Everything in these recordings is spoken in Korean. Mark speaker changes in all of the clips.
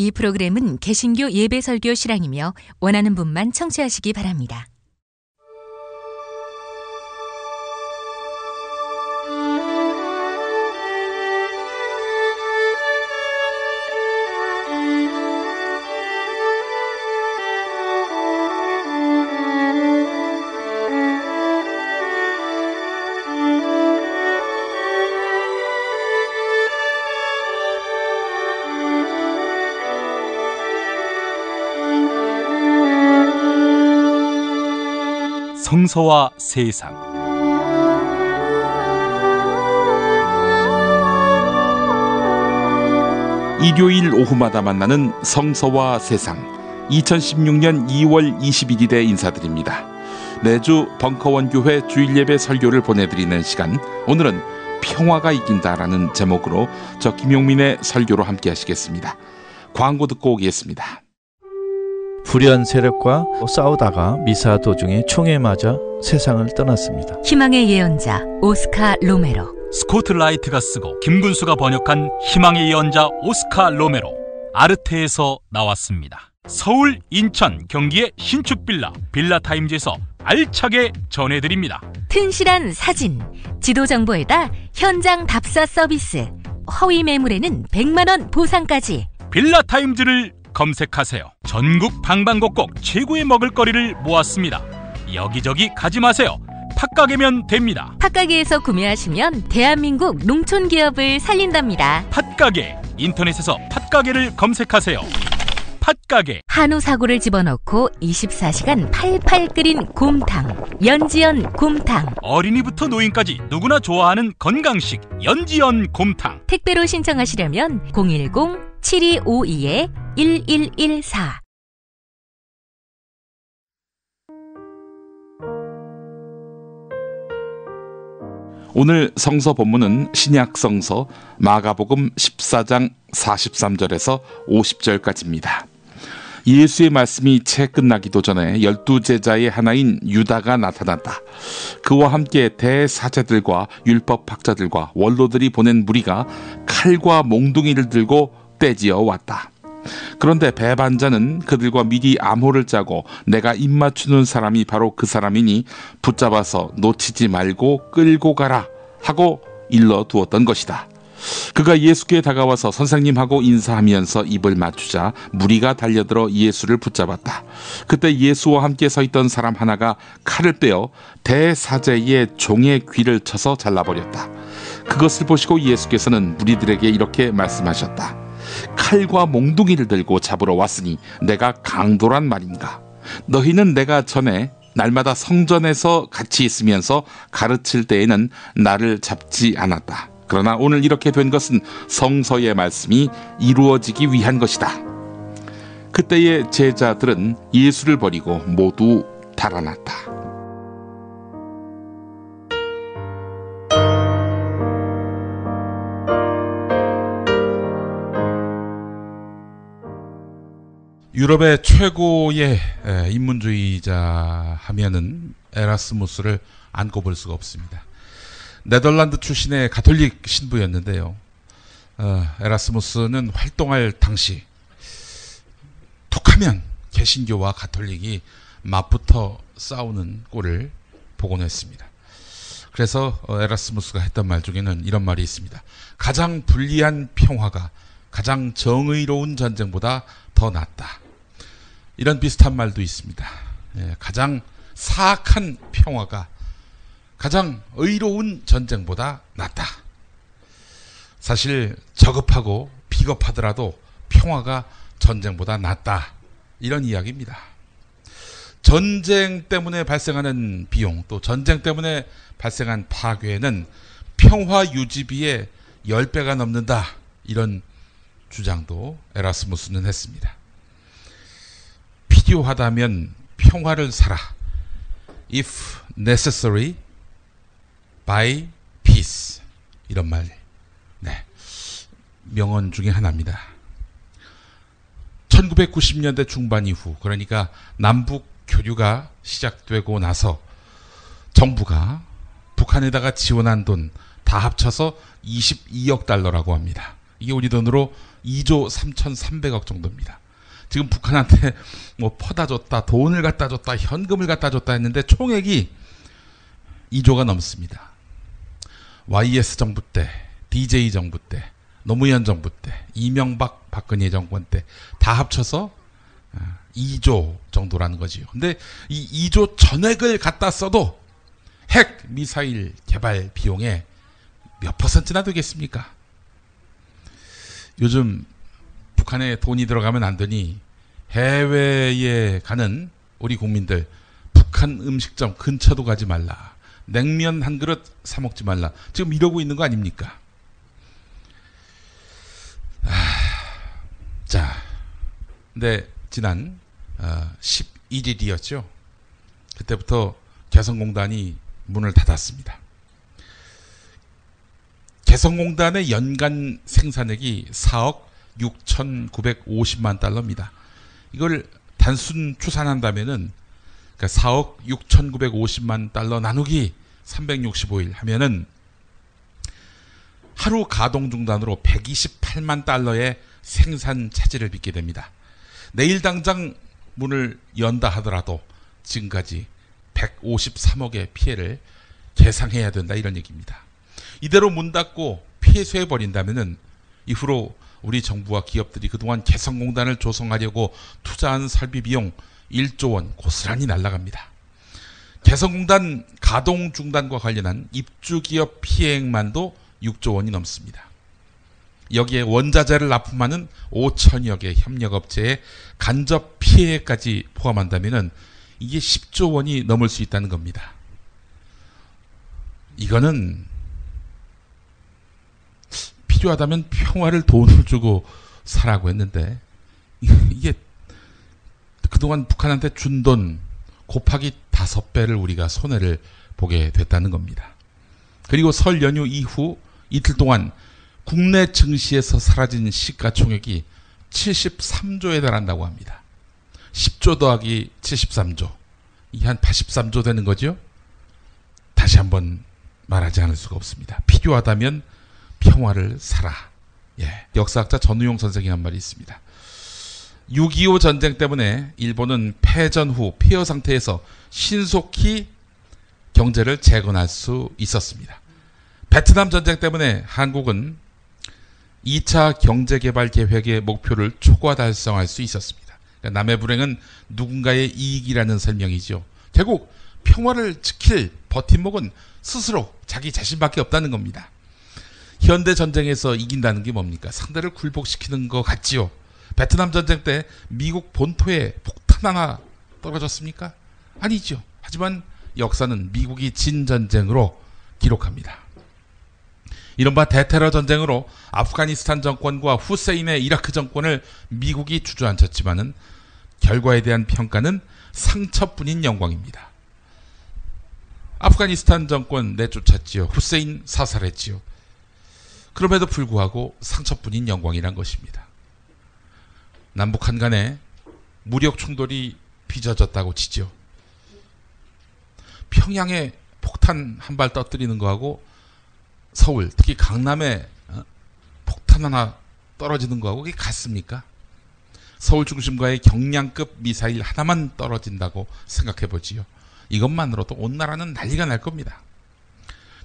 Speaker 1: 이 프로그램은 개신교 예배설교 실황이며 원하는 분만 청취하시기 바랍니다.
Speaker 2: 성서와 세상. 일요일 오후마다 만나는 성서와 세상. 2016년 2월 21일에 인사드립니다. 매주 벙커원교회 주일예배 설교를 보내드리는 시간, 오늘은 평화가 이긴다라는 제목으로 저 김용민의 설교로 함께 하시겠습니다. 광고 듣고 오겠습니다.
Speaker 3: 불의한 세력과 싸우다가 미사 도중에 총에 맞아 세상을 떠났습니다.
Speaker 1: 희망의 예언자 오스카 로메로.
Speaker 2: 스코트 라이트가 쓰고 김군수가 번역한 희망의 예언자 오스카 로메로. 아르테에서 나왔습니다. 서울, 인천, 경기의 신축 빌라타임즈에서 알차게 전해드립니다.
Speaker 1: 튼실한 사진, 지도 정보에다 현장 답사 서비스, 허위 매물에는 100만원 보상까지.
Speaker 2: 빌라타임즈를 검색하세요. 전국 방방곡곡 최고의 먹을거리를 모았습니다. 여기저기 가지 마세요. 팥가게면 됩니다.
Speaker 1: 팥가게에서 구매하시면 대한민국 농촌기업을 살린답니다.
Speaker 2: 팥가게, 인터넷에서 팥가게를 검색하세요. 팥가게.
Speaker 1: 한우 사고를 집어넣고 24시간 팔팔 끓인 곰탕, 연지연 곰탕.
Speaker 2: 어린이부터 노인까지 누구나 좋아하는 건강식 연지연 곰탕.
Speaker 1: 택배로 신청하시려면 010-7252-1114.
Speaker 4: 오늘 성서 본문은 신약 성서 마가복음 14장 43절에서 50절까지입니다. 예수의 말씀이 채 끝나기도 전에 12제자의 하나인 유다가 나타났다. 그와 함께 대사제들과 율법학자들과 원로들이 보낸 무리가 칼과 몽둥이를 들고 떼지어 왔다. 그런데 배반자는 그들과 미리 암호를 짜고 내가 입맞추는 사람이 바로 그 사람이니 붙잡아서 놓치지 말고 끌고 가라 하고 일러두었던 것이다. 그가 예수께 다가와서 선생님하고 인사하면서 입을 맞추자 무리가 달려들어 예수를 붙잡았다. 그때 예수와 함께 서 있던 사람 하나가 칼을 빼어 대사제의 종의 귀를 쳐서 잘라버렸다. 그것을 보시고 예수께서는 무리들에게 이렇게 말씀하셨다. 칼과 몽둥이를 들고 잡으러 왔으니 내가 강도란 말인가? 너희는 내가 전에 날마다 성전에서 같이 있으면서 가르칠 때에는 나를 잡지 않았다. 그러나 오늘 이렇게 된 것은 성서의 말씀이 이루어지기 위한 것이다. 그때의 제자들은 예수를 버리고 모두 달아났다.
Speaker 5: 유럽의 최고의 인문주의자 하면은 에라스무스를 안 꼽을 수가 없습니다. 네덜란드 출신의 가톨릭 신부였는데요. 에라스무스는 활동할 당시 톡하면 개신교와 가톨릭이 맞붙어 싸우는 꼴을 보곤 했습니다. 그래서 에라스무스가 했던 말 중에는 이런 말이 있습니다. 가장 불리한 평화가 가장 정의로운 전쟁보다 더 낫다. 이런 비슷한 말도 있습니다. 가장 사악한 평화가 가장 의로운 전쟁보다 낫다. 사실 저급하고 비겁하더라도 평화가 전쟁보다 낫다. 이런 이야기입니다. 전쟁 때문에 발생하는 비용, 또 전쟁 때문에 발생한 파괴는 평화 유지비의 10배가 넘는다. 이런 주장도 에라스무스는 했습니다. 필요하다면 평화를 사라. If necessary, buy peace. 이런 말, 명언 중에 하나입니다. 1990년대 중반 이후, 그러니까 남북 교류가 시작되고 나서 정부가 북한에다가 지원한 돈 다 합쳐서 22억 달러라고 합니다. 이게 우리 돈으로 2조 3,300억 정도입니다. 지금 북한한테 뭐 퍼다 줬다, 돈을 갖다 줬다, 현금을 갖다 줬다 했는데 총액이 2조가 넘습니다. YS 정부 때, DJ 정부 때, 노무현 정부 때, 이명박 박근혜 정권 때 다 합쳐서 2조 정도라는 거지요. 근데 이 2조 전액을 갖다 써도 핵 미사일 개발 비용에 몇 퍼센트나 되겠습니까? 요즘 북한에 돈이 들어가면 안 되니 해외에 가는 우리 국민들 북한 음식점 근처도 가지 말라. 냉면 한 그릇 사 먹지 말라. 지금 이러고 있는 거 아닙니까? 자, 근데 지난 11일이었죠. 그때부터 개성공단이 문을 닫았습니다. 개성공단의 연간 생산액이 4억 6,950만 달러입니다. 이걸 단순 추산한다면은 그러니까 4억 6,950만 달러 나누기 365일 하면은 하루 가동 중단으로 128만 달러의 생산 차질을 빚게 됩니다. 내일 당장 문을 연다 하더라도 지금까지 153억의 피해를 계상해야 된다 이런 얘기입니다. 이대로 문 닫고 폐쇄해 버린다면은 이후로 우리 정부와 기업들이 그동안 개성공단을 조성하려고 투자한 설비 비용 1조 원 고스란히 날아갑니다. 개성공단 가동 중단과 관련한 입주기업 피해액만도 6조 원이 넘습니다. 여기에 원자재를 납품하는 5천여 개 협력업체의 간접 피해까지 포함한다면 이게 10조 원이 넘을 수 있다는 겁니다. 이거는 필요하다면 평화를 돈을 주고 사라고 했는데 이게 그동안 북한한테 준 돈 곱하기 5배를 우리가 손해를 보게 됐다는 겁니다. 그리고 설 연휴 이후 이틀 동안 국내 증시에서 사라진 시가총액이 73조에 달한다고 합니다. 10조 더하기 73조. 이게 한 83조 되는 거죠? 다시 한번 말하지 않을 수가 없습니다. 필요하다면 평화를 사라. 예. 역사학자 전우용 선생이 한 말이 있습니다. 6.25 전쟁 때문에 일본은 패전 후 폐허 상태에서 신속히 경제를 재건할 수 있었습니다. 베트남 전쟁 때문에 한국은 2차 경제개발 계획의 목표를 초과 달성할 수 있었습니다. 그러니까 남의 불행은 누군가의 이익이라는 설명이죠. 결국 평화를 지킬 버팀목은 스스로 자기 자신밖에 없다는 겁니다. 현대 전쟁에서 이긴다는 게 뭡니까? 상대를 굴복시키는 것 같지요. 베트남 전쟁 때 미국 본토에 폭탄 하나 떨어졌습니까? 아니죠. 하지만 역사는 미국이 진 전쟁으로 기록합니다. 이른바 대테러 전쟁으로 아프가니스탄 정권과 후세인의 이라크 정권을 미국이 주저앉혔지만은 결과에 대한 평가는 상처뿐인 영광입니다. 아프가니스탄 정권 내쫓았지요. 후세인 사살했지요. 그럼에도 불구하고 상처뿐인 영광이란 것입니다. 남북한 간에 무력 충돌이 빚어졌다고 치죠. 평양에 폭탄 한 발 터뜨리는 거하고 서울, 특히 강남에 폭탄 하나 떨어지는 거하고 그게 같습니까? 서울 중심가에 경량급 미사일 하나만 떨어진다고 생각해 보지요. 이것만으로도 온 나라는 난리가 날 겁니다.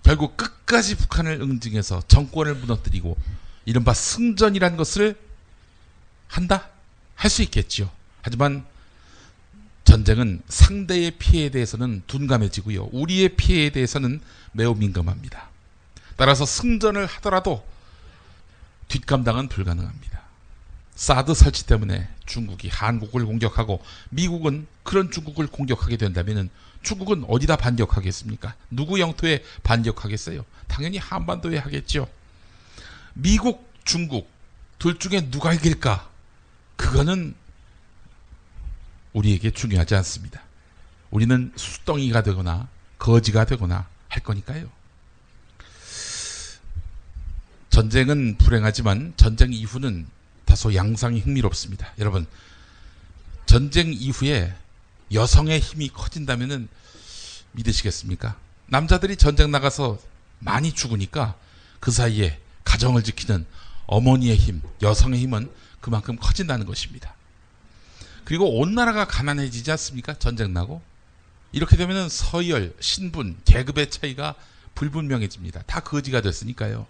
Speaker 5: 결국 끝까지 북한을 응징해서 정권을 무너뜨리고 이른바 승전이라는 것을 한다? 할 수 있겠지요. 하지만 전쟁은 상대의 피해에 대해서는 둔감해지고요. 우리의 피해에 대해서는 매우 민감합니다. 따라서 승전을 하더라도 뒷감당은 불가능합니다. 사드 설치 때문에 중국이 한국을 공격하고 미국은 그런 중국을 공격하게 된다면 중국은 어디다 반격하겠습니까? 누구 영토에 반격하겠어요? 당연히 한반도에 하겠죠. 미국, 중국 둘 중에 누가 이길까? 그거는 우리에게 중요하지 않습니다. 우리는 수덩이가 되거나 거지가 되거나 할 거니까요. 전쟁은 불행하지만 전쟁 이후는 다소 양상이 흥미롭습니다. 여러분, 전쟁 이후에 여성의 힘이 커진다면 믿으시겠습니까? 남자들이 전쟁 나가서 많이 죽으니까 그 사이에 가정을 지키는 어머니의 힘, 여성의 힘은 그만큼 커진다는 것입니다. 그리고 온 나라가 가난해지지 않습니까? 전쟁 나고. 이렇게 되면 서열, 신분, 계급의 차이가 불분명해집니다. 다 거지가 됐으니까요.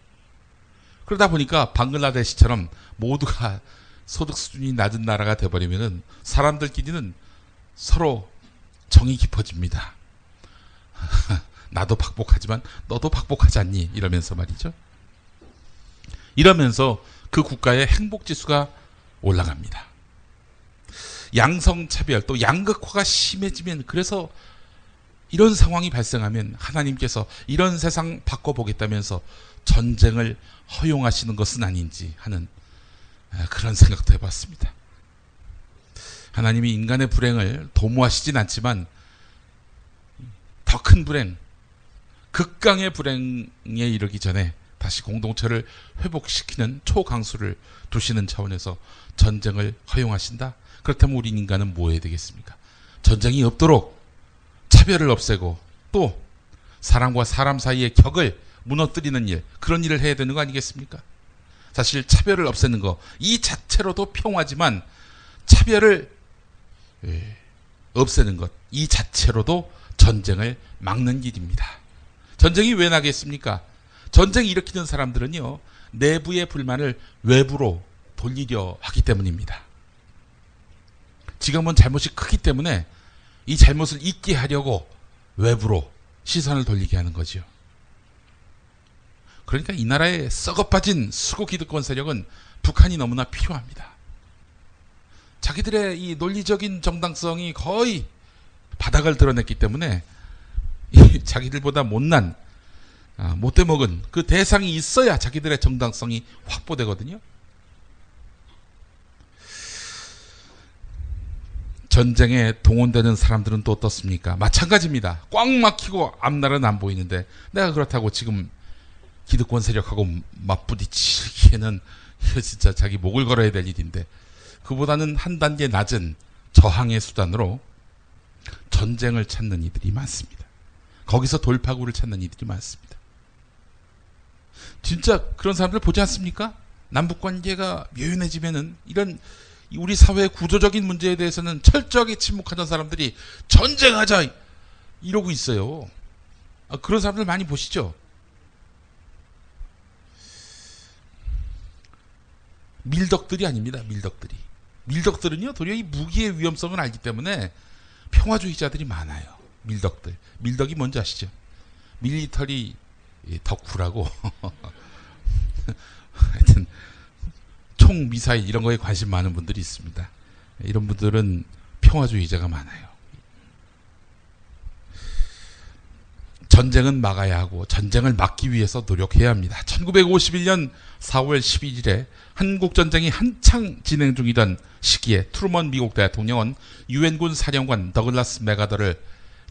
Speaker 5: 그러다 보니까 방글라데시처럼 모두가 소득 수준이 낮은 나라가 돼버리면 사람들끼리는 서로 정이 깊어집니다. 나도 박복하지만 너도 박복하지 않니? 이러면서 말이죠. 이러면서 그 국가의 행복지수가 올라갑니다. 양성차별 또 양극화가 심해지면, 그래서 이런 상황이 발생하면 하나님께서 이런 세상 바꿔보겠다면서 전쟁을 허용하시는 것은 아닌지 하는 그런 생각도 해봤습니다. 하나님이 인간의 불행을 도모하시진 않지만 더 큰 불행, 극강의 불행에 이르기 전에 다시 공동체를 회복시키는 초강수를 두시는 차원에서 전쟁을 허용하신다? 그렇다면 우리 인간은 뭐 해야 되겠습니까? 전쟁이 없도록 차별을 없애고 또 사람과 사람 사이의 격을 무너뜨리는 일, 그런 일을 해야 되는 거 아니겠습니까? 사실 차별을 없애는 거 이 자체로도 평화지만 차별을 없애는 것 이 자체로도 전쟁을 막는 길입니다. 전쟁이 왜 나겠습니까? 전쟁 일으키는 사람들은요, 내부의 불만을 외부로 돌리려 하기 때문입니다. 지금은 잘못이 크기 때문에 이 잘못을 잊게 하려고 외부로 시선을 돌리게 하는 거죠. 그러니까 이 나라의 썩어빠진 수구 기득권 세력은 북한이 너무나 필요합니다. 자기들의 이 논리적인 정당성이 거의 바닥을 드러냈기 때문에 자기들보다 못난 못돼 먹은 그 대상이 있어야 자기들의 정당성이 확보되거든요. 전쟁에 동원되는 사람들은 또 어떻습니까? 마찬가지입니다. 꽉 막히고 앞날은 안 보이는데 내가 그렇다고 지금 기득권 세력하고 맞부딪히기에는 이거 진짜 자기 목을 걸어야 될 일인데, 그보다는 한 단계 낮은 저항의 수단으로 전쟁을 찾는 이들이 많습니다. 거기서 돌파구를 찾는 이들이 많습니다. 진짜 그런 사람들 보지 않습니까? 남북관계가 묘연해지면은 이런 우리 사회의 구조적인 문제에 대해서는 철저하게 침묵하던 사람들이 전쟁하자 이러고 있어요. 그런 사람들 많이 보시죠? 밀덕들이 아닙니다. 밀덕들은요 도리어 이 무기의 위험성을 알기 때문에 평화주의자들이 많아요. 밀덕이 뭔지 아시죠? 밀리터리 덕후라고 하여튼 총 미사일 이런 거에 관심 많은 분들이 있습니다. 이런 분들은 평화주의자가 많아요. 전쟁은 막아야 하고 전쟁을 막기 위해서 노력해야 합니다. 1951년 4월 11일에 한국전쟁이 한창 진행 중이던 시기에 트루먼 미국 대통령은 유엔군 사령관 더글라스 맥아더를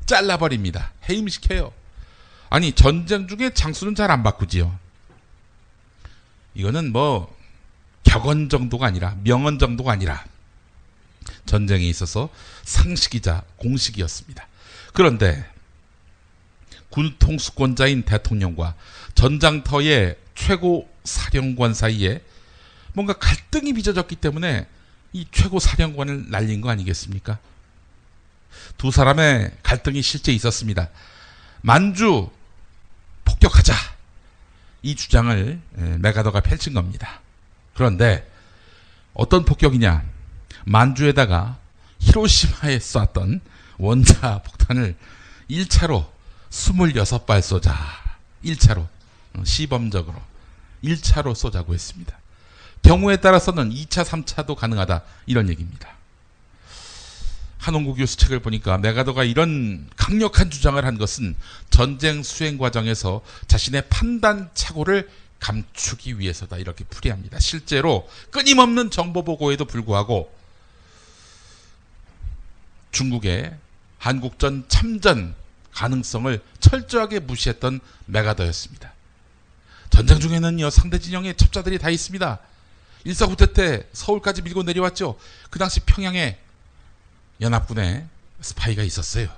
Speaker 5: 잘라버립니다. 해임시켜요. 아니 전쟁 중에 장수는 잘 안 바꾸지요. 이거는 뭐 격언 정도가 아니라 명언 정도가 아니라 전쟁에 있어서 상식이자 공식이었습니다. 그런데 군 통수권자인 대통령과 전장터의 최고 사령관 사이에 뭔가 갈등이 빚어졌기 때문에 이 최고 사령관을 날린 거 아니겠습니까? 두 사람의 갈등이 실제 있었습니다. 만주 폭격하자 이 주장을 맥아더가 펼친 겁니다. 그런데 어떤 폭격이냐? 만주에다가 히로시마에 쐈던 원자 폭탄을 1차로 26발 쏘자. 1차로 시범적으로 1차로 쏘자고 했습니다. 경우에 따라서는 2차, 3차도 가능하다 이런 얘기입니다. 한홍구 교수 책을 보니까 맥아더가 이런 강력한 주장을 한 것은 전쟁 수행 과정에서 자신의 판단 착오를 감추기 위해서다 이렇게 풀이합니다. 실제로 끊임없는 정보 보고에도 불구하고 중국의 한국전 참전 가능성을 철저하게 무시했던 맥아더였습니다. 전쟁 중에는요 상대 진영의 첩자들이 다 있습니다. 149대 때 서울까지 밀고 내려왔죠. 그 당시 평양에 연합군의 스파이가 있었어요.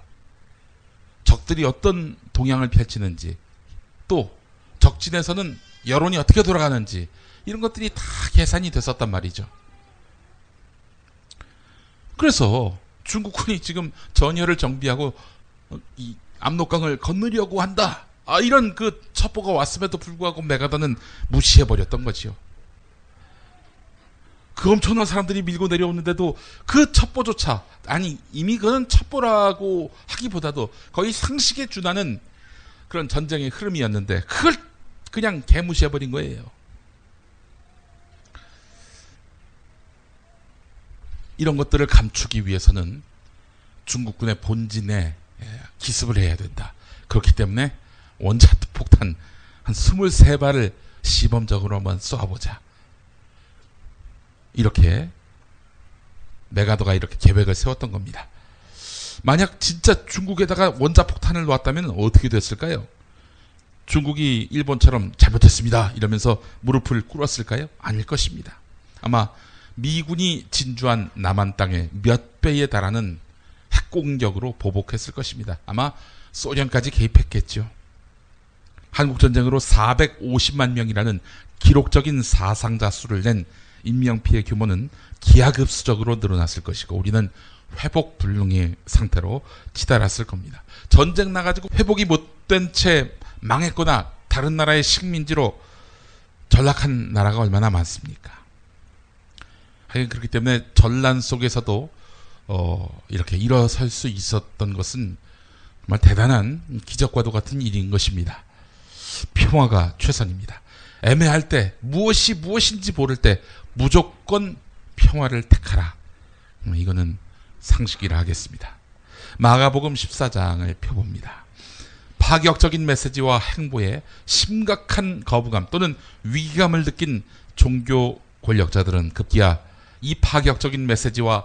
Speaker 5: 적들이 어떤 동향을 펼치는지 또 적진에서는 여론이 어떻게 돌아가는지 이런 것들이 다 계산이 됐었단 말이죠. 그래서 중국군이 지금 전열을 정비하고 이 압록강을 건너려고 한다. 이런 그 첩보가 왔음에도 불구하고 메가더는 무시해버렸던 거지요. 그 엄청난 사람들이 밀고 내려오는데도 그 첩보조차, 아니 이미 그건 첩보라고 하기보다도 거의 상식에 준하는 그런 전쟁의 흐름이었는데 그걸 그냥 개무시해버린 거예요. 이런 것들을 감추기 위해서는 중국군의 본진에 기습을 해야 된다. 그렇기 때문에 원자폭탄 한 23발을 시범적으로 한번 쏘아보자. 이렇게 메가더가 이렇게 계획을 세웠던 겁니다. 만약 진짜 중국에다가 원자폭탄을 놨다면 어떻게 됐을까요? 중국이 일본처럼 잘못했습니다 이러면서 무릎을 꿇었을까요? 아닐 것입니다. 아마 미군이 진주한 남한 땅의 몇 배에 달하는 핵공격으로 보복했을 것입니다. 아마 소련까지 개입했겠죠. 한국전쟁으로 450만 명이라는 기록적인 사상자 수를 낸 인명피해 규모는 기하급수적으로 늘어났을 것이고 우리는 회복 불능의 상태로 치달았을 겁니다. 전쟁 나가지고 회복이 못된 채 망했거나 다른 나라의 식민지로 전락한 나라가 얼마나 많습니까? 하여간 그렇기 때문에 전란 속에서도 이렇게 일어설 수 있었던 것은 정말 대단한 기적과도 같은 일인 것입니다. 평화가 최선입니다. 애매할 때 무엇이 무엇인지 모를 때 무조건 평화를 택하라. 이거는 상식이라 하겠습니다. 마가복음 14장을 펴봅니다. 파격적인 메시지와 행보에 심각한 거부감 또는 위기감을 느낀 종교 권력자들은 급기야 이 파격적인 메시지와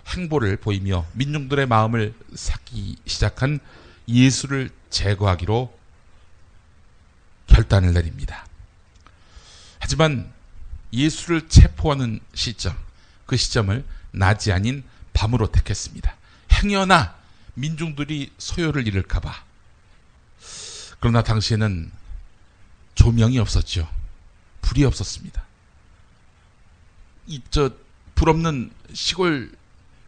Speaker 5: 행보를 보이며 민중들의 마음을 삭기 시작한 예수를 제거하기로 결단을 내립니다. 하지만 예수를 체포하는 시점, 그 시점을 낮이 아닌 밤으로 택했습니다. 행여나 민중들이 소요를 잃을까봐. 그러나 당시에는 조명이 없었죠. 불이 없었습니다. 불 없는 시골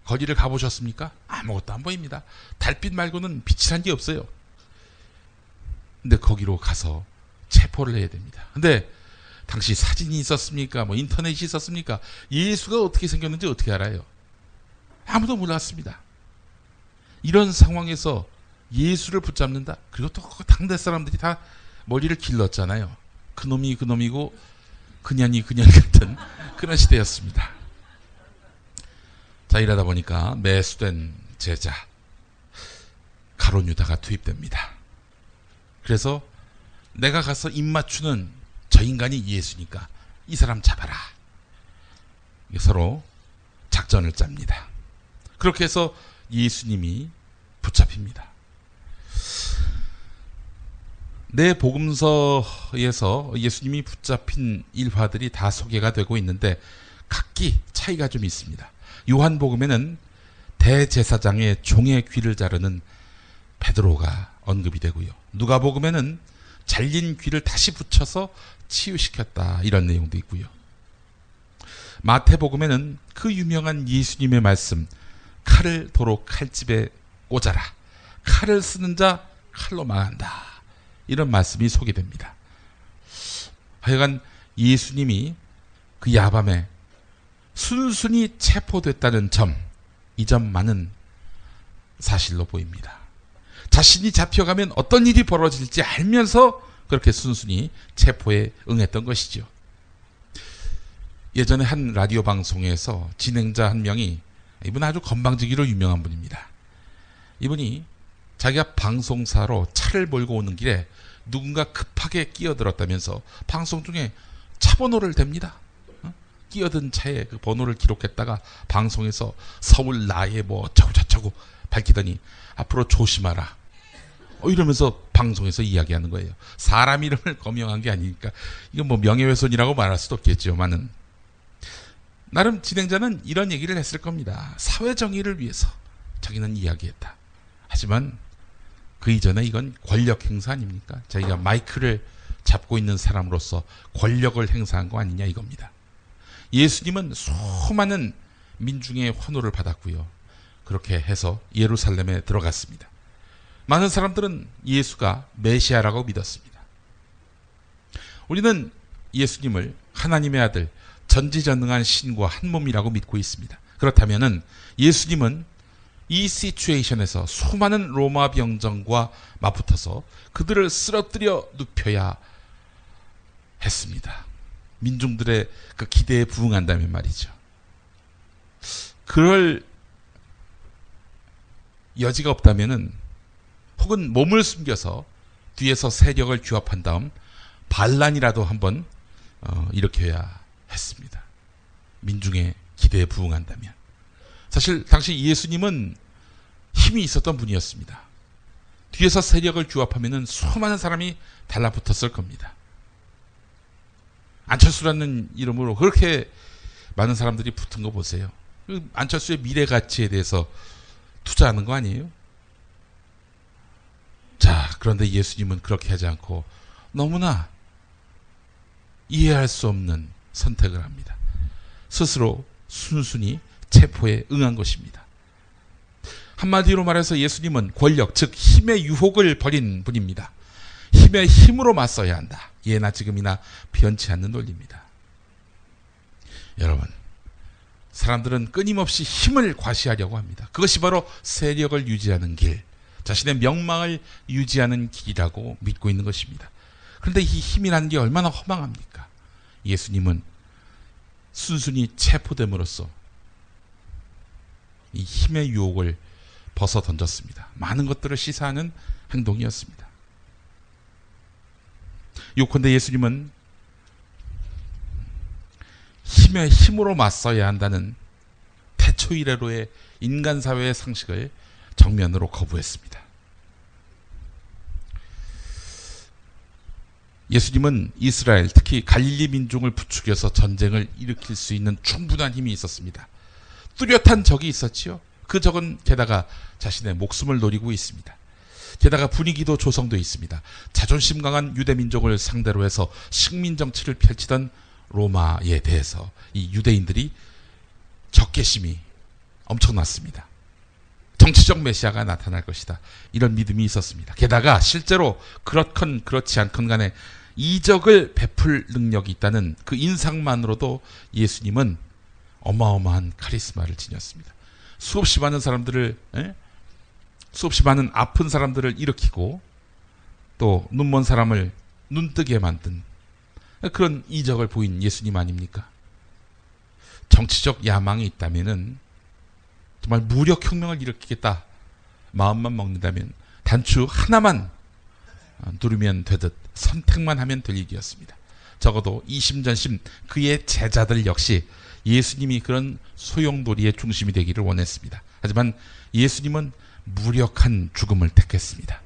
Speaker 5: 거리를 가보셨습니까? 아무것도 안 보입니다. 달빛 말고는 빛이란 게 없어요. 근데 거기로 가서 체포를 해야 됩니다. 근데 당시 사진이 있었습니까? 뭐 인터넷이 있었습니까? 예수가 어떻게 생겼는지 어떻게 알아요? 아무도 몰랐습니다. 이런 상황에서 예수를 붙잡는다? 그리고 또 당대 사람들이 다 머리를 길렀잖아요. 그놈이 그놈이고 그년이 그년 같은 그런 시대였습니다. 자, 이러다 보니까 매수된 제자 가룟 유다가 투입됩니다. 그래서 내가 가서 입맞추는 저 인간이 예수니까 이 사람 잡아라. 서로 작전을 짭니다. 그렇게 해서 예수님이 붙잡힙니다. 내 복음서에서 예수님이 붙잡힌 일화들이 다 소개가 되고 있는데 각기 차이가 좀 있습니다. 요한복음에는 대제사장의 종의 귀를 자르는 베드로가 언급이 되고요. 누가복음에는 잘린 귀를 다시 붙여서 치유시켰다 이런 내용도 있고요. 마태복음에는 그 유명한 예수님의 말씀 칼을 도로 칼집에 꽂아라. 칼을 쓰는 자 칼로 망한다. 이런 말씀이 소개됩니다. 하여간 예수님이 그 야밤에 순순히 체포됐다는 점, 이 점만은 사실로 보입니다. 자신이 잡혀가면 어떤 일이 벌어질지 알면서 그렇게 순순히 체포에 응했던 것이죠. 예전에 한 라디오 방송에서 진행자 한 명이, 이분 아주 건방지기로 유명한 분입니다. 이분이 자기가 방송사로 차를 몰고 오는 길에 누군가 급하게 끼어들었다면서 방송 중에 차 번호를 댑니다. 끼어든 차에 그 번호를 기록했다가 방송에서 서울 나에 뭐 어쩌고 밝히더니 앞으로 조심하라. 이러면서 방송에서 이야기하는 거예요. 사람 이름을 거명한 게 아니니까 이건 뭐 명예훼손이라고 말할 수도 없겠지만은 나름 진행자는 이런 얘기를 했을 겁니다. 사회 정의를 위해서 자기는 이야기했다. 하지만 그 이전에 이건 권력 행사 아닙니까? 자기가 마이크를 잡고 있는 사람으로서 권력을 행사한 거 아니냐 이겁니다. 예수님은 수많은 민중의 환호를 받았고요. 그렇게 해서 예루살렘에 들어갔습니다. 많은 사람들은 예수가 메시아라고 믿었습니다. 우리는 예수님을 하나님의 아들, 전지전능한 신과 한 몸이라고 믿고 있습니다. 그렇다면 예수님은 이 시츄에이션에서 수많은 로마 병정과 맞붙어서 그들을 쓰러뜨려 눕혀야 했습니다. 민중들의 그 기대에 부응한다면 말이죠. 그럴 여지가 없다면은 혹은 몸을 숨겨서 뒤에서 세력을 규합한 다음 반란이라도 한번 일으켜야 했습니다. 민중의 기대에 부응한다면. 사실 당시 예수님은 힘이 있었던 분이었습니다. 뒤에서 세력을 규합하면은 수많은 사람이 달라붙었을 겁니다. 안철수라는 이름으로 그렇게 많은 사람들이 붙은 거 보세요. 안철수의 미래 가치에 대해서 투자하는 거 아니에요? 자, 그런데 예수님은 그렇게 하지 않고 너무나 이해할 수 없는 선택을 합니다. 스스로 순순히 체포에 응한 것입니다. 한마디로 말해서 예수님은 권력, 즉 힘의 유혹을 버린 분입니다. 힘의 힘으로 맞서야 한다. 예나 지금이나 변치 않는 논리입니다. 여러분, 사람들은 끊임없이 힘을 과시하려고 합니다. 그것이 바로 세력을 유지하는 길, 자신의 명망을 유지하는 길이라고 믿고 있는 것입니다. 그런데 이 힘이라는 게 얼마나 허망합니까? 예수님은 순순히 체포됨으로써 이 힘의 유혹을 벗어 던졌습니다. 많은 것들을 시사하는 행동이었습니다. 요컨대 예수님은 힘의 힘으로 맞서야 한다는 태초 이래로의 인간 사회의 상식을 정면으로 거부했습니다. 예수님은 이스라엘, 특히 갈릴리 민중을 부추겨서 전쟁을 일으킬 수 있는 충분한 힘이 있었습니다. 뚜렷한 적이 있었지요. 그 적은 게다가 자신의 목숨을 노리고 있습니다. 게다가 분위기도 조성되어 있습니다. 자존심 강한 유대 민족을 상대로 해서 식민 정치를 펼치던 로마에 대해서 이 유대인들이 적개심이 엄청났습니다. 정치적 메시아가 나타날 것이다. 이런 믿음이 있었습니다. 게다가 실제로 그렇건 그렇지 않건 간에 이적을 베풀 능력이 있다는 그 인상만으로도 예수님은 어마어마한 카리스마를 지녔습니다. 수없이 많은 사람들을, 수없이 많은 아픈 사람들을 일으키고 또 눈먼 사람을 눈뜨게 만든 그런 이적을 보인 예수님 아닙니까? 정치적 야망이 있다면은 정말 무력혁명을 일으키겠다 마음만 먹는다면 단추 하나만 누르면 되듯 선택만 하면 될 일이었습니다. 적어도 이심전심 그의 제자들 역시 예수님이 그런 소용돌이의 중심이 되기를 원했습니다. 하지만 예수님은 무력한 죽음을 택했습니다.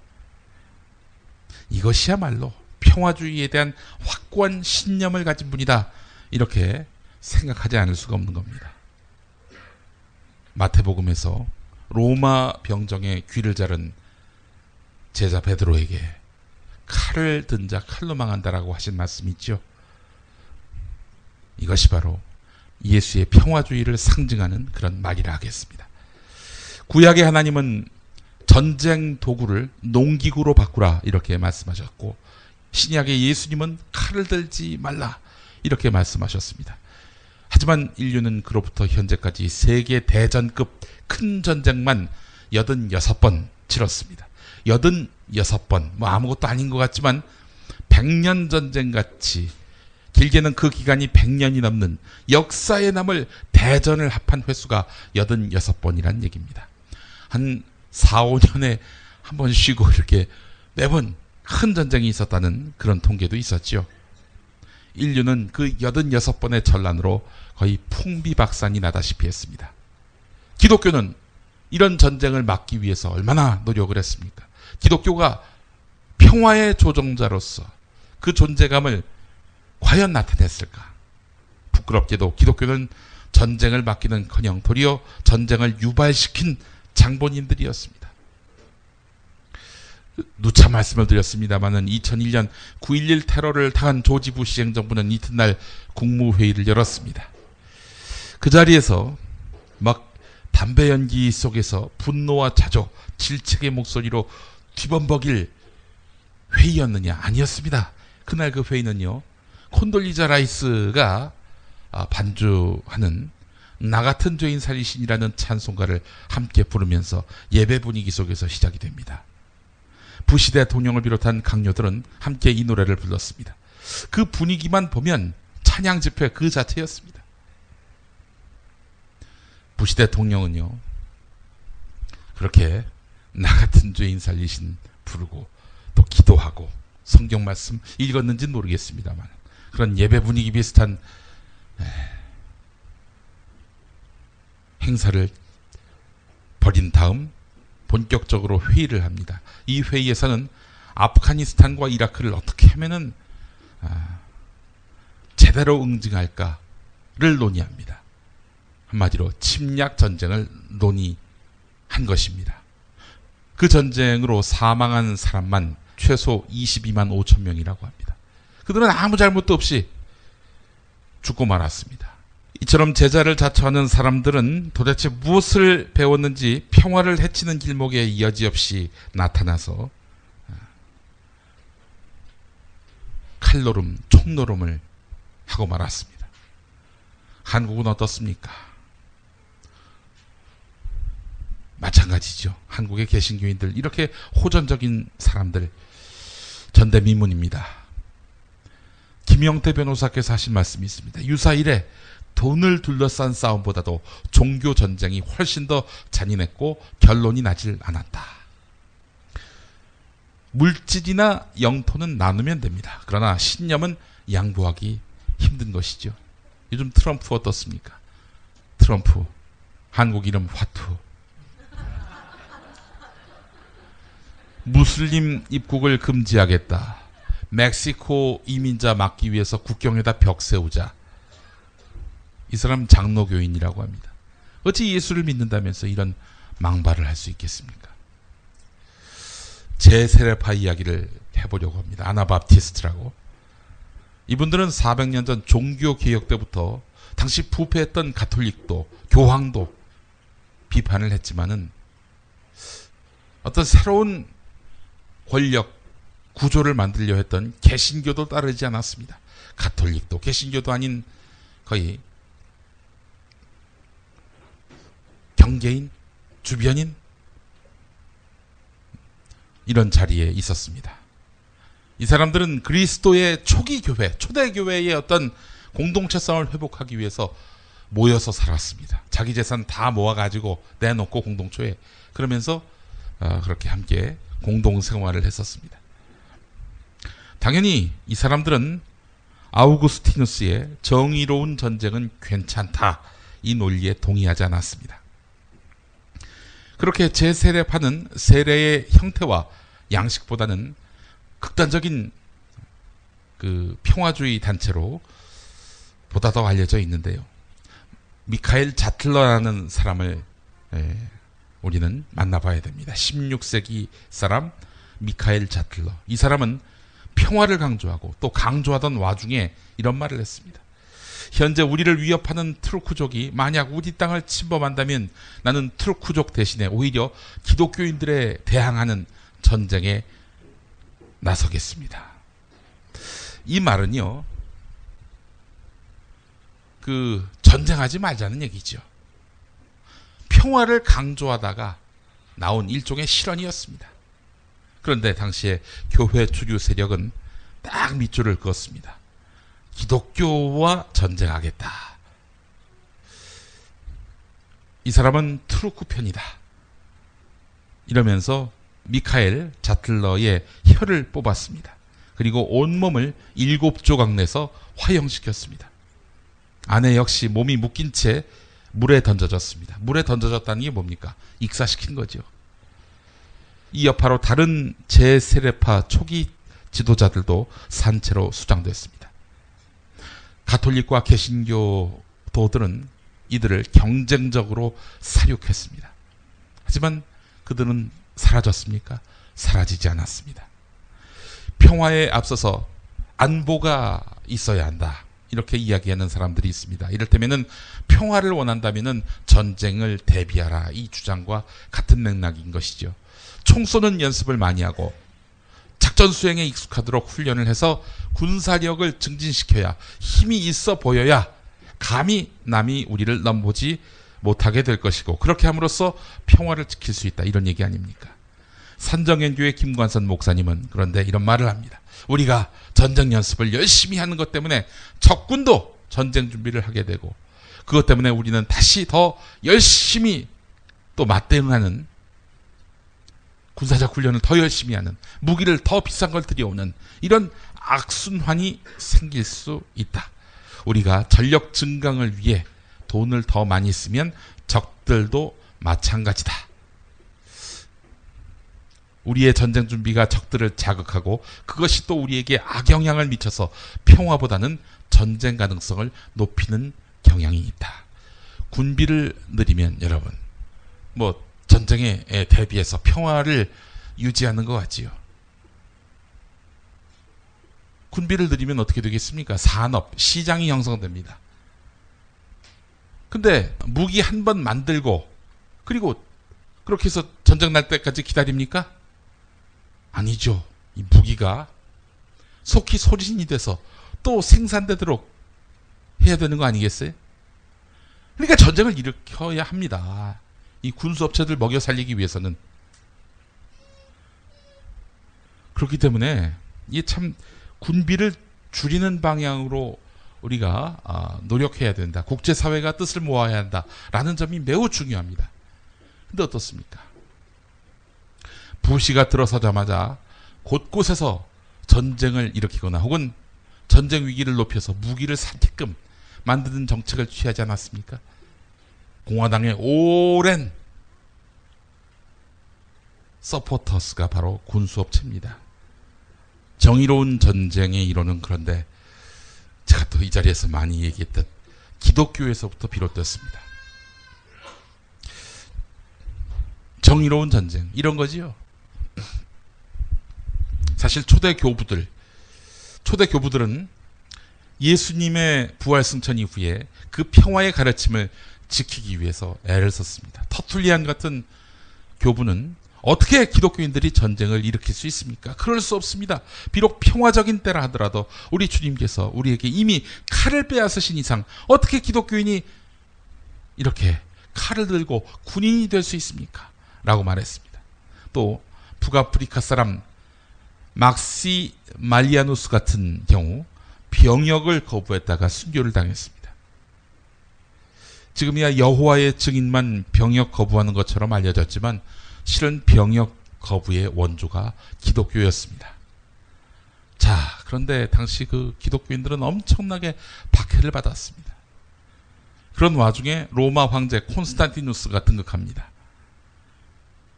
Speaker 5: 이것이야말로 평화주의에 대한 확고한 신념을 가진 분이다. 이렇게 생각하지 않을 수가 없는 겁니다. 마태복음에서 로마 병정의 귀를 자른 제자 베드로에게 칼을 든 자 칼로 망한다라고 하신 말씀이 있죠. 이것이 바로 예수의 평화주의를 상징하는 그런 말이라 하겠습니다. 구약의 하나님은 전쟁 도구를 농기구로 바꾸라 이렇게 말씀하셨고, 신약의 예수님은 칼을 들지 말라 이렇게 말씀하셨습니다. 하지만 인류는 그로부터 현재까지 세계 대전급 큰 전쟁만 86번 치렀습니다. 86번, 뭐 아무것도 아닌 것 같지만 100년 전쟁같이 길게는 그 기간이 100년이 넘는 역사에 남을 대전을 합한 횟수가 86번이란 얘기입니다. 한 4, 5년에 한 번 쉬고 이렇게 매번 큰 전쟁이 있었다는 그런 통계도 있었죠. 인류는 그 86번의 전란으로 거의 풍비박산이 나다시피 했습니다. 기독교는 이런 전쟁을 막기 위해서 얼마나 노력을 했습니까? 기독교가 평화의 조종자로서 그 존재감을 과연 나타냈을까? 부끄럽게도 기독교는 전쟁을 막기는커녕 도리어 전쟁을 유발시킨 장본인들이었습니다. 누차 말씀을 드렸습니다마는 2001년 9.11 테러를 당한 조지 부시 행정부는 이튿날 국무회의를 열었습니다. 그 자리에서 막 담배 연기 속에서 분노와 자조, 질책의 목소리로 뒤범벅일 회의였느냐? 아니었습니다. 그날 그 회의는요, 콘돌리자 라이스가 반주하는 나 같은 죄인 살리신이라는 찬송가를 함께 부르면서 예배 분위기 속에서 시작이 됩니다. 부시 대통령을 비롯한 강요들은 함께 이 노래를 불렀습니다. 그 분위기만 보면 찬양 집회 그 자체였습니다. 부시 대통령은요, 그렇게 나 같은 죄인 살리신 부르고 또 기도하고 성경 말씀 읽었는지는 모르겠습니다만 그런 예배 분위기 비슷한 행사를 벌인 다음 본격적으로 회의를 합니다. 이 회의에서는 아프가니스탄과 이라크를 어떻게 하면은 제대로 응징할까를 논의합니다. 한마디로 침략 전쟁을 논의한 것입니다. 그 전쟁으로 사망한 사람만 최소 22만 5천 명이라고 합니다. 그들은 아무 잘못도 없이 죽고 말았습니다. 이처럼 제자를 자처하는 사람들은 도대체 무엇을 배웠는지 평화를 해치는 길목에 여지없이 나타나서 칼노름, 총노름을 하고 말았습니다. 한국은 어떻습니까? 마찬가지죠. 한국의 개신교인들, 이렇게 호전적인 사람들, 전대미문입니다. 김영태 변호사께서 하신 말씀이 있습니다. 유사일에 돈을 둘러싼 싸움보다도 종교 전쟁이 훨씬 더 잔인했고 결론이 나질 않았다. 물질이나 영토는 나누면 됩니다. 그러나 신념은 양보하기 힘든 것이죠. 요즘 트럼프 어떻습니까? 트럼프, 한국 이름 화투. 무슬림 입국을 금지하겠다. 멕시코 이민자 막기 위해서 국경에다 벽 세우자. 이 사람 장로교인이라고 합니다. 어찌 예수를 믿는다면서 이런 망발을 할 수 있겠습니까? 제세례파 이야기를 해보려고 합니다. 아나바프티스트라고. 이분들은 400년 전 종교개혁 때부터 당시 부패했던 가톨릭도 교황도 비판을 했지만은 어떤 새로운 권력 구조를 만들려 했던 개신교도 따르지 않았습니다. 가톨릭도 개신교도 아닌 거의 경계인, 주변인 이런 자리에 있었습니다. 이 사람들은 그리스도의 초기 교회, 초대 교회의 어떤 공동체성을 회복하기 위해서 모여서 살았습니다. 자기 재산 다 모아가지고 내놓고 공동체에 그러면서 그렇게 함께 공동생활을 했었습니다. 당연히 이 사람들은 아우구스티누스의 정의로운 전쟁은 괜찮다, 이 논리에 동의하지 않았습니다. 그렇게 제세례파는 세례의 형태와 양식보다는 극단적인 그 평화주의 단체로 보다 더 알려져 있는데요. 미카엘 자틀러라는 사람을 우리는 만나봐야 됩니다. 16세기 사람 미카엘 자틀러. 이 사람은 평화를 강조하고 또 강조하던 와중에 이런 말을 했습니다. 현재 우리를 위협하는 트루크족이 만약 우리 땅을 침범한다면 나는 트루크족 대신에 오히려 기독교인들에 대항하는 전쟁에 나서겠습니다. 이 말은요, 그 전쟁하지 말자는 얘기죠. 평화를 강조하다가 나온 일종의 실언이었습니다. 그런데 당시에 교회 주류 세력은 딱 밑줄을 그었습니다. 기독교와 전쟁하겠다. 이 사람은 트루크 편이다. 이러면서 미카엘 자틀러의 혀를 뽑았습니다. 그리고 온몸을 7조각 내서 화형시켰습니다. 아내 역시 몸이 묶인 채 물에 던져졌습니다. 물에 던져졌다는 게 뭡니까? 익사시킨 거죠. 이 여파로 다른 제세례파 초기 지도자들도 산채로 수장됐습니다. 가톨릭과 개신교도들은 이들을 경쟁적으로 사륙했습니다. 하지만 그들은 사라졌습니까? 사라지지 않았습니다. 평화에 앞서서 안보가 있어야 한다. 이렇게 이야기하는 사람들이 있습니다. 이를테면은 평화를 원한다면은 전쟁을 대비하라. 이 주장과 같은 맥락인 것이죠. 총 쏘는 연습을 많이 하고 작전 수행에 익숙하도록 훈련을 해서 군사력을 증진시켜야 힘이 있어 보여야 감히 남이 우리를 넘보지 못하게 될 것이고 그렇게 함으로써 평화를 지킬 수 있다. 이런 얘기 아닙니까? 산정연교회 김관선 목사님은 그런데 이런 말을 합니다. 우리가 전쟁 연습을 열심히 하는 것 때문에 적군도 전쟁 준비를 하게 되고 그것 때문에 우리는 다시 더 열심히 또 맞대응하는 군사적 훈련을 더 열심히 하는 무기를 더 비싼 걸 들여오는 이런 악순환이 생길 수 있다. 우리가 전력 증강을 위해 돈을 더 많이 쓰면 적들도 마찬가지다. 우리의 전쟁 준비가 적들을 자극하고 그것이 또 우리에게 악영향을 미쳐서 평화보다는 전쟁 가능성을 높이는 경향이 있다. 군비를 늘리면 여러분 전쟁에 대비해서 평화를 유지하는 것 같지요. 군비를 늘리면 어떻게 되겠습니까? 산업, 시장이 형성됩니다. 근데 무기 한 번 만들고 그리고 그렇게 해서 전쟁 날 때까지 기다립니까? 아니죠. 이 무기가 속히 소진이 돼서 또 생산되도록 해야 되는 거 아니겠어요? 그러니까 전쟁을 일으켜야 합니다. 이 군수업체들 먹여 살리기 위해서는. 그렇기 때문에 이게 참 군비를 줄이는 방향으로 우리가 노력해야 된다. 국제사회가 뜻을 모아야 한다라는 점이 매우 중요합니다. 근데 어떻습니까? 부시가 들어서자마자 곳곳에서 전쟁을 일으키거나 혹은 전쟁 위기를 높여서 무기를 사게끔 만드는 정책을 취하지 않았습니까? 공화당의 오랜 서포터스가 바로 군수업체입니다. 정의로운 전쟁의 이론은 그런데 제가 또 이 자리에서 많이 얘기했던 기독교에서부터 비롯됐습니다. 정의로운 전쟁 이런 거지요. 사실 초대 교부들은 예수님의 부활 승천 이후에 그 평화의 가르침을 지키기 위해서 애를 썼습니다. 터툴리안 같은 교부는 어떻게 기독교인들이 전쟁을 일으킬 수 있습니까? 그럴 수 없습니다. 비록 평화적인 때라 하더라도 우리 주님께서 우리에게 이미 칼을 빼앗으신 이상 어떻게 기독교인이 이렇게 칼을 들고 군인이 될 수 있습니까? 라고 말했습니다. 또 북아프리카 사람 막시말리아누스 같은 경우 병역을 거부했다가 순교를 당했습니다. 지금이야 여호와의 증인만 병역 거부하는 것처럼 알려졌지만 실은 병역 거부의 원조가 기독교였습니다. 자, 그런데 당시 그 기독교인들은 엄청나게 박해를 받았습니다. 그런 와중에 로마 황제 콘스탄티누스가 등극합니다.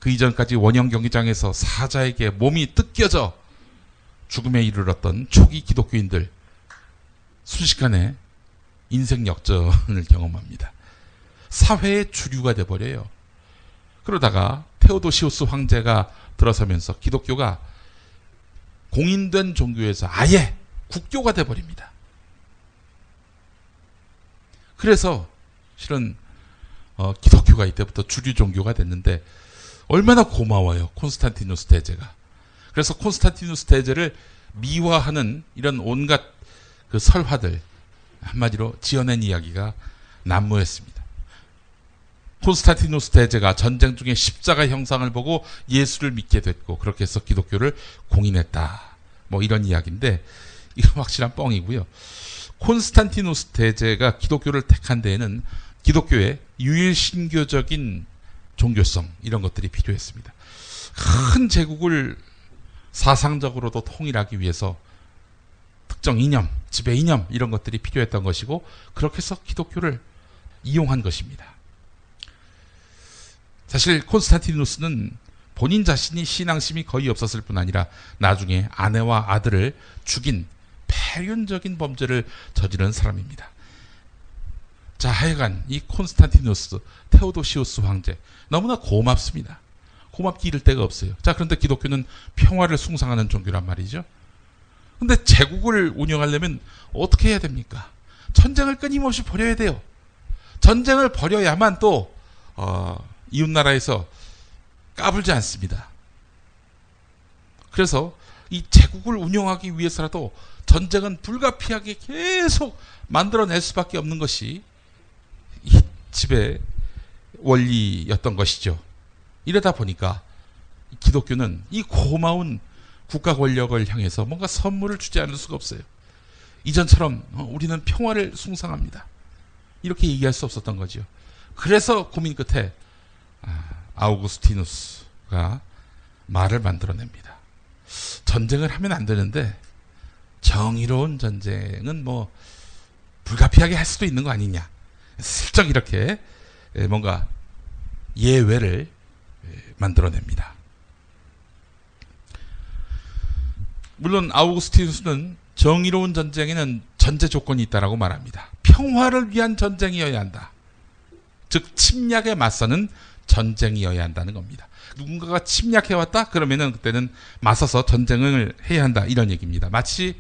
Speaker 5: 그 이전까지 원형 경기장에서 사자에게 몸이 뜯겨져 죽음에 이르렀던 초기 기독교인들 순식간에 인생 역전을 경험합니다. 사회의 주류가 돼버려요. 그러다가 테오도시우스 황제가 들어서면서 기독교가 공인된 종교에서 아예 국교가 돼버립니다. 그래서 실은 기독교가 이때부터 주류 종교가 됐는데 얼마나 고마워요. 콘스탄티누스 대제가. 그래서 콘스탄티누스 대제를 미화하는 이런 온갖 그 설화들 한마디로 지어낸 이야기가 난무했습니다. 콘스탄티누스 대제가 전쟁 중에 십자가 형상을 보고 예수를 믿게 됐고 그렇게 해서 기독교를 공인했다. 뭐 이런 이야기인데 이건 확실한 뻥이고요. 콘스탄티누스 대제가 기독교를 택한 데에는 기독교의 유일신교적인 종교성 이런 것들이 필요했습니다. 큰 제국을 사상적으로도 통일하기 위해서 특정 이념, 지배 이념 이런 것들이 필요했던 것이고 그렇게 해서 기독교를 이용한 것입니다. 사실 콘스탄티누스는 본인 자신이 신앙심이 거의 없었을 뿐 아니라 나중에 아내와 아들을 죽인 폐륜적인 범죄를 저지른 사람입니다. 자, 하여간 이 콘스탄티누스 테오도시우스 황제 너무나 고맙습니다. 고맙게 이를 데가 없어요. 자, 그런데 기독교는 평화를 숭상하는 종교란 말이죠. 근데 제국을 운영하려면 어떻게 해야 됩니까? 전쟁을 끊임없이 벌여야 돼요. 전쟁을 벌여야만 또 이웃나라에서 까불지 않습니다. 그래서 이 제국을 운영하기 위해서라도 전쟁은 불가피하게 계속 만들어낼 수밖에 없는 것이 이 지배 원리였던 것이죠. 이러다 보니까 기독교는 이 고마운 국가 권력을 향해서 뭔가 선물을 주지 않을 수가 없어요. 이전처럼 우리는 평화를 숭상합니다. 이렇게 얘기할 수 없었던 거죠. 그래서 고민 끝에 아우구스티누스가 말을 만들어냅니다. 전쟁을 하면 안 되는데 정의로운 전쟁은 뭐 불가피하게 할 수도 있는 거 아니냐. 슬쩍 이렇게 뭔가 예외를 만들어냅니다. 물론 아우구스티누스는 정의로운 전쟁에는 전제 조건이 있다라고 말합니다. 평화를 위한 전쟁이어야 한다. 즉 침략에 맞서는 전쟁이어야 한다는 겁니다. 누군가가 침략해왔다? 그러면은 그때는 맞서서 전쟁을 해야 한다. 이런 얘기입니다. 마치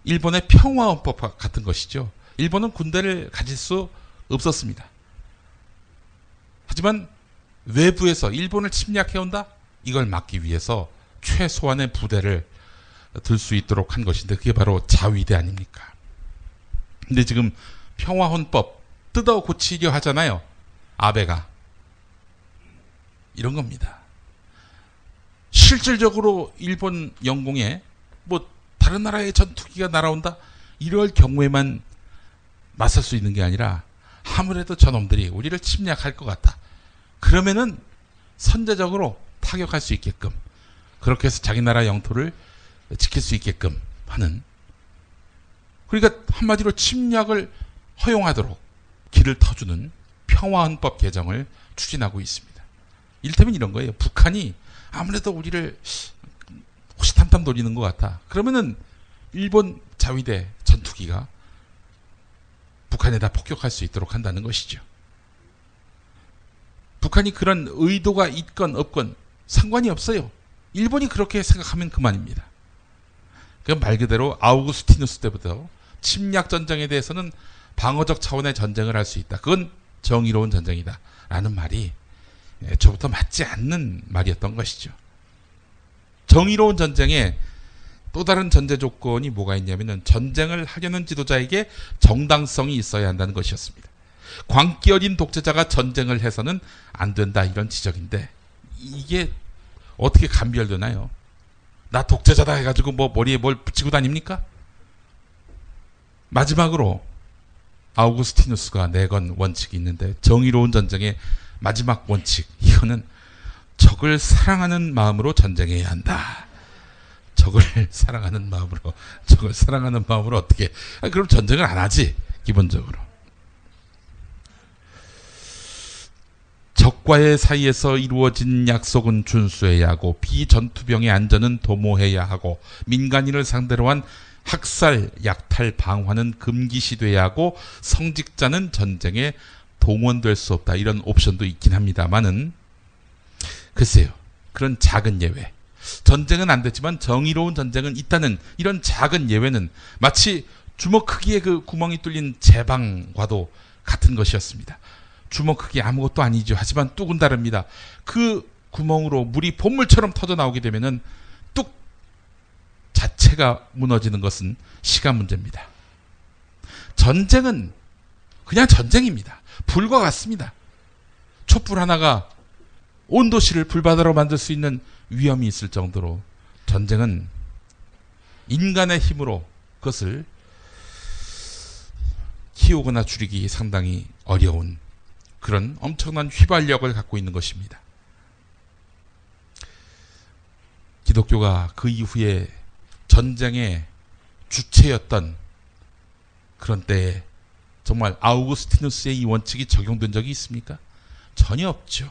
Speaker 5: 일본의 평화헌법 같은 것이죠. 일본은 군대를 가질 수 없었습니다. 하지만 외부에서 일본을 침략해온다? 이걸 막기 위해서 최소한의 부대를 들 수 있도록 한 것인데 그게 바로 자위대 아닙니까? 근데 지금 평화헌법 뜯어 고치려 하잖아요. 아베가. 이런 겁니다. 실질적으로 일본 영공에 뭐 다른 나라의 전투기가 날아온다? 이럴 경우에만 맞설 수 있는 게 아니라 아무래도 저놈들이 우리를 침략할 것 같다. 그러면은 선제적으로 타격할 수 있게끔 그렇게 해서 자기 나라 영토를 지킬 수 있게끔 하는, 그러니까 한마디로 침략을 허용하도록 길을 터주는 평화헌법 개정을 추진하고 있습니다. 이를테면 이런 거예요. 북한이 아무래도 우리를 호시탐탐 노리는 것 같아. 그러면은 일본 자위대 전투기가 북한에다 폭격할 수 있도록 한다는 것이죠. 북한이 그런 의도가 있건 없건 상관이 없어요. 일본이 그렇게 생각하면 그만입니다. 말 그대로 아우구스티누스 때부터 침략 전쟁에 대해서는 방어적 차원의 전쟁을 할 수 있다. 그건 정의로운 전쟁이다. 라는 말이 애초부터 맞지 않는 말이었던 것이죠. 정의로운 전쟁에 또 다른 전제 조건이 뭐가 있냐면은 전쟁을 하려는 지도자에게 정당성이 있어야 한다는 것이었습니다. 광기 어린 독재자가 전쟁을 해서는 안 된다. 이런 지적인데 이게 어떻게 감별되나요? 나 독재자다 해가지고 뭐 머리에 뭘 붙이고 다닙니까? 마지막으로 아우구스티누스가 내건 원칙이 있는데 정의로운 전쟁의 마지막 원칙, 이거는 적을 사랑하는 마음으로 전쟁해야 한다. 적을 사랑하는 마음으로 어떻게? 그럼 전쟁을 안 하지 기본적으로. 적과의 사이에서 이루어진 약속은 준수해야 하고 비전투병의 안전은 도모해야 하고 민간인을 상대로 한 학살, 약탈, 방화는 금기시돼야 하고 성직자는 전쟁에 동원될 수 없다. 이런 옵션도 있긴 합니다만은 글쎄요. 그런 작은 예외. 전쟁은 안 됐지만 정의로운 전쟁은 있다는 이런 작은 예외는 마치 주먹 크기의 그 구멍이 뚫린 제방과도 같은 것이었습니다. 주먹 크기 아무것도 아니죠. 하지만 뚝은 다릅니다. 그 구멍으로 물이 봇물처럼 터져 나오게 되면은 뚝 자체가 무너지는 것은 시간 문제입니다. 전쟁은 그냥 전쟁입니다. 불과 같습니다. 촛불 하나가 온 도시를 불바다로 만들 수 있는 위험이 있을 정도로 전쟁은 인간의 힘으로 그것을 키우거나 줄이기 상당히 어려운 그런 엄청난 휘발력을 갖고 있는 것입니다. 기독교가 그 이후에 전쟁의 주체였던 그런 때에 정말 아우구스티누스의 이 원칙이 적용된 적이 있습니까? 전혀 없죠.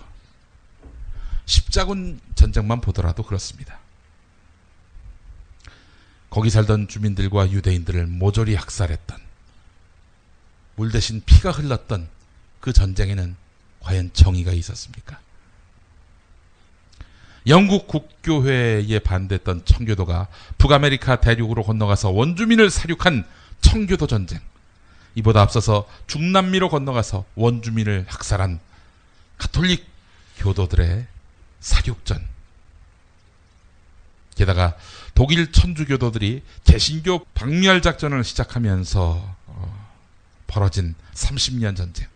Speaker 5: 십자군 전쟁만 보더라도 그렇습니다. 거기 살던 주민들과 유대인들을 모조리 학살했던, 물 대신 피가 흘렀던 그 전쟁에는 과연 정의가 있었습니까? 영국 국교회에 반대했던 청교도가 북아메리카 대륙으로 건너가서 원주민을 사륙한 청교도 전쟁, 이보다 앞서서 중남미로 건너가서 원주민을 학살한 가톨릭 교도들의 사륙전, 게다가 독일 천주교도들이 개신교 박멸 작전을 시작하면서 벌어진 30년 전쟁,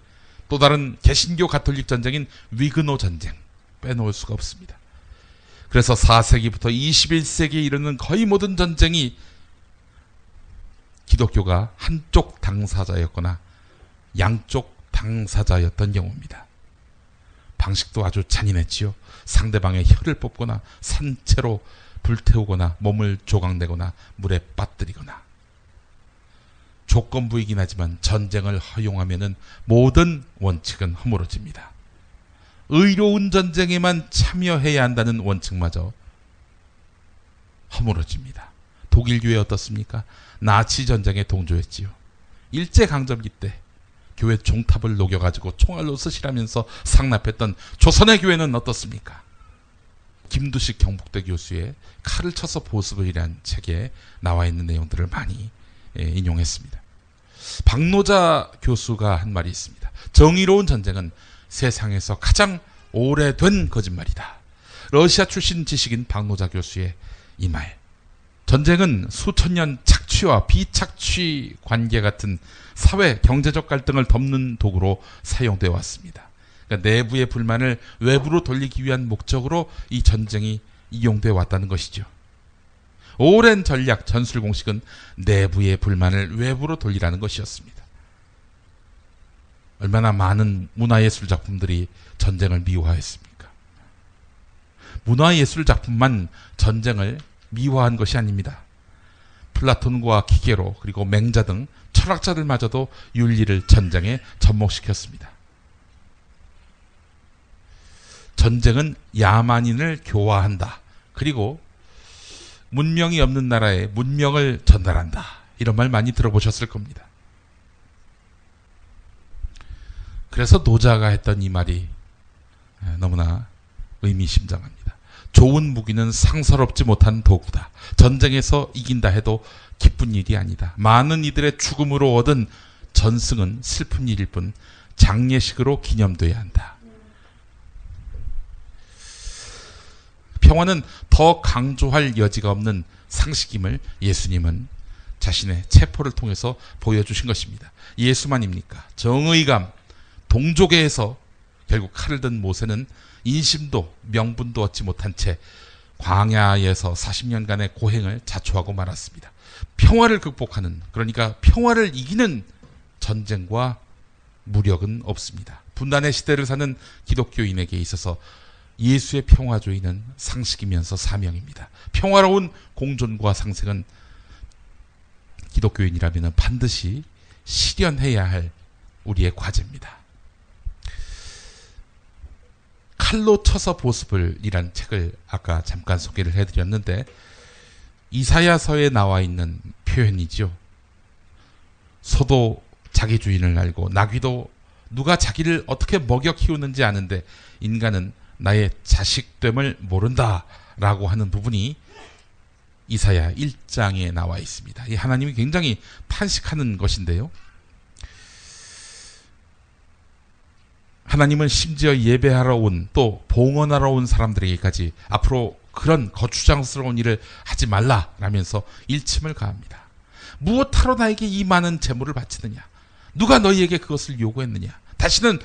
Speaker 5: 또 다른 개신교 가톨릭 전쟁인 위그노 전쟁, 빼놓을 수가 없습니다. 그래서 4세기부터 21세기에 이르는 거의 모든 전쟁이 기독교가 한쪽 당사자였거나 양쪽 당사자였던 경우입니다. 방식도 아주 잔인했지요. 상대방의 혀를 뽑거나 산채로 불태우거나 몸을 조각내거나 물에 빠뜨리거나. 조건부이긴 하지만 전쟁을 허용하면은 모든 원칙은 허물어집니다. 의로운 전쟁에만 참여해야 한다는 원칙마저 허물어집니다. 독일 교회 어떻습니까? 나치 전쟁에 동조했지요. 일제강점기 때 교회 종탑을 녹여가지고 총알로 쓰시라면서 상납했던 조선의 교회는 어떻습니까? 김두식 경북대 교수의 칼을 쳐서 보습을이란 책에 나와 있는 내용들을 많이 인용했습니다. 박노자 교수가 한 말이 있습니다. 정의로운 전쟁은 세상에서 가장 오래된 거짓말이다. 러시아 출신 지식인 박노자 교수의 이 말. 전쟁은 수천 년 착취와 비착취 관계 같은 사회 경제적 갈등을 덮는 도구로 사용되어 왔습니다. 그러니까 내부의 불만을 외부로 돌리기 위한 목적으로 이 전쟁이 이용되어 왔다는 것이죠. 오랜 전략 전술 공식은 내부의 불만을 외부로 돌리라는 것이었습니다. 얼마나 많은 문화예술 작품들이 전쟁을 미화했습니까? 문화예술 작품만 전쟁을 미화한 것이 아닙니다. 플라톤과 키게로 그리고 맹자 등 철학자들마저도 윤리를 전쟁에 접목시켰습니다. 전쟁은 야만인을 교화한다. 그리고 문명이 없는 나라에 문명을 전달한다. 이런 말 많이 들어보셨을 겁니다. 그래서 노자가 했던 이 말이 너무나 의미심장합니다. 좋은 무기는 상서롭지 못한 도구다. 전쟁에서 이긴다 해도 기쁜 일이 아니다. 많은 이들의 죽음으로 얻은 전승은 슬픈 일일 뿐 장례식으로 기념돼야 한다. 평화는 더 강조할 여지가 없는 상식임을 예수님은 자신의 체포를 통해서 보여주신 것입니다. 예수만입니까? 정의감, 동족애에서 결국 칼을 든 모세는 인심도 명분도 얻지 못한 채 광야에서 40년간의 고행을 자초하고 말았습니다. 평화를 극복하는, 그러니까 평화를 이기는 전쟁과 무력은 없습니다. 분단의 시대를 사는 기독교인에게 있어서 예수의 평화주의는 상식이면서 사명입니다. 평화로운 공존과 상생은 기독교인이라면 반드시 실현해야 할 우리의 과제입니다. 칼로 쳐서 보습을 이란 책을 아까 잠깐 소개를 해드렸는데 이사야서에 나와 있는 표현이죠. 소도 자기 주인을 알고 나귀도 누가 자기를 어떻게 먹여 키우는지 아는데 인간은 나의 자식됨을 모른다 라고 하는 부분이 이사야 1장에 나와 있습니다. 이 하나님이 굉장히 탄식하는 것인데요. 하나님은 심지어 예배하러 온, 또 봉헌하러 온 사람들에게까지 앞으로 그런 거추장스러운 일을 하지 말라라면서 일침을 가합니다. 무엇하러 나에게 이 많은 재물을 바치느냐? 누가 너희에게 그것을 요구했느냐? 다시는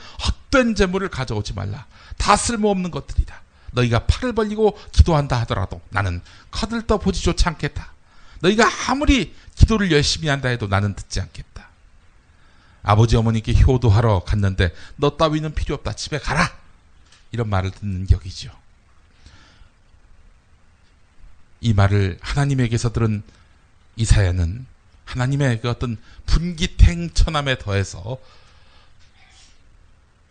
Speaker 5: 헛된 재물을 가져오지 말라. 다 쓸모없는 것들이다. 너희가 팔을 벌리고 기도한다 하더라도 나는 커들떠 보지조차 않겠다. 너희가 아무리 기도를 열심히 한다 해도 나는 듣지 않겠다. 아버지 어머니께 효도하러 갔는데 너 따위는 필요 없다. 집에 가라. 이런 말을 듣는 격이죠. 이 말을 하나님에게서 들은 이사야는 하나님의 그 어떤 분기탱천함에 더해서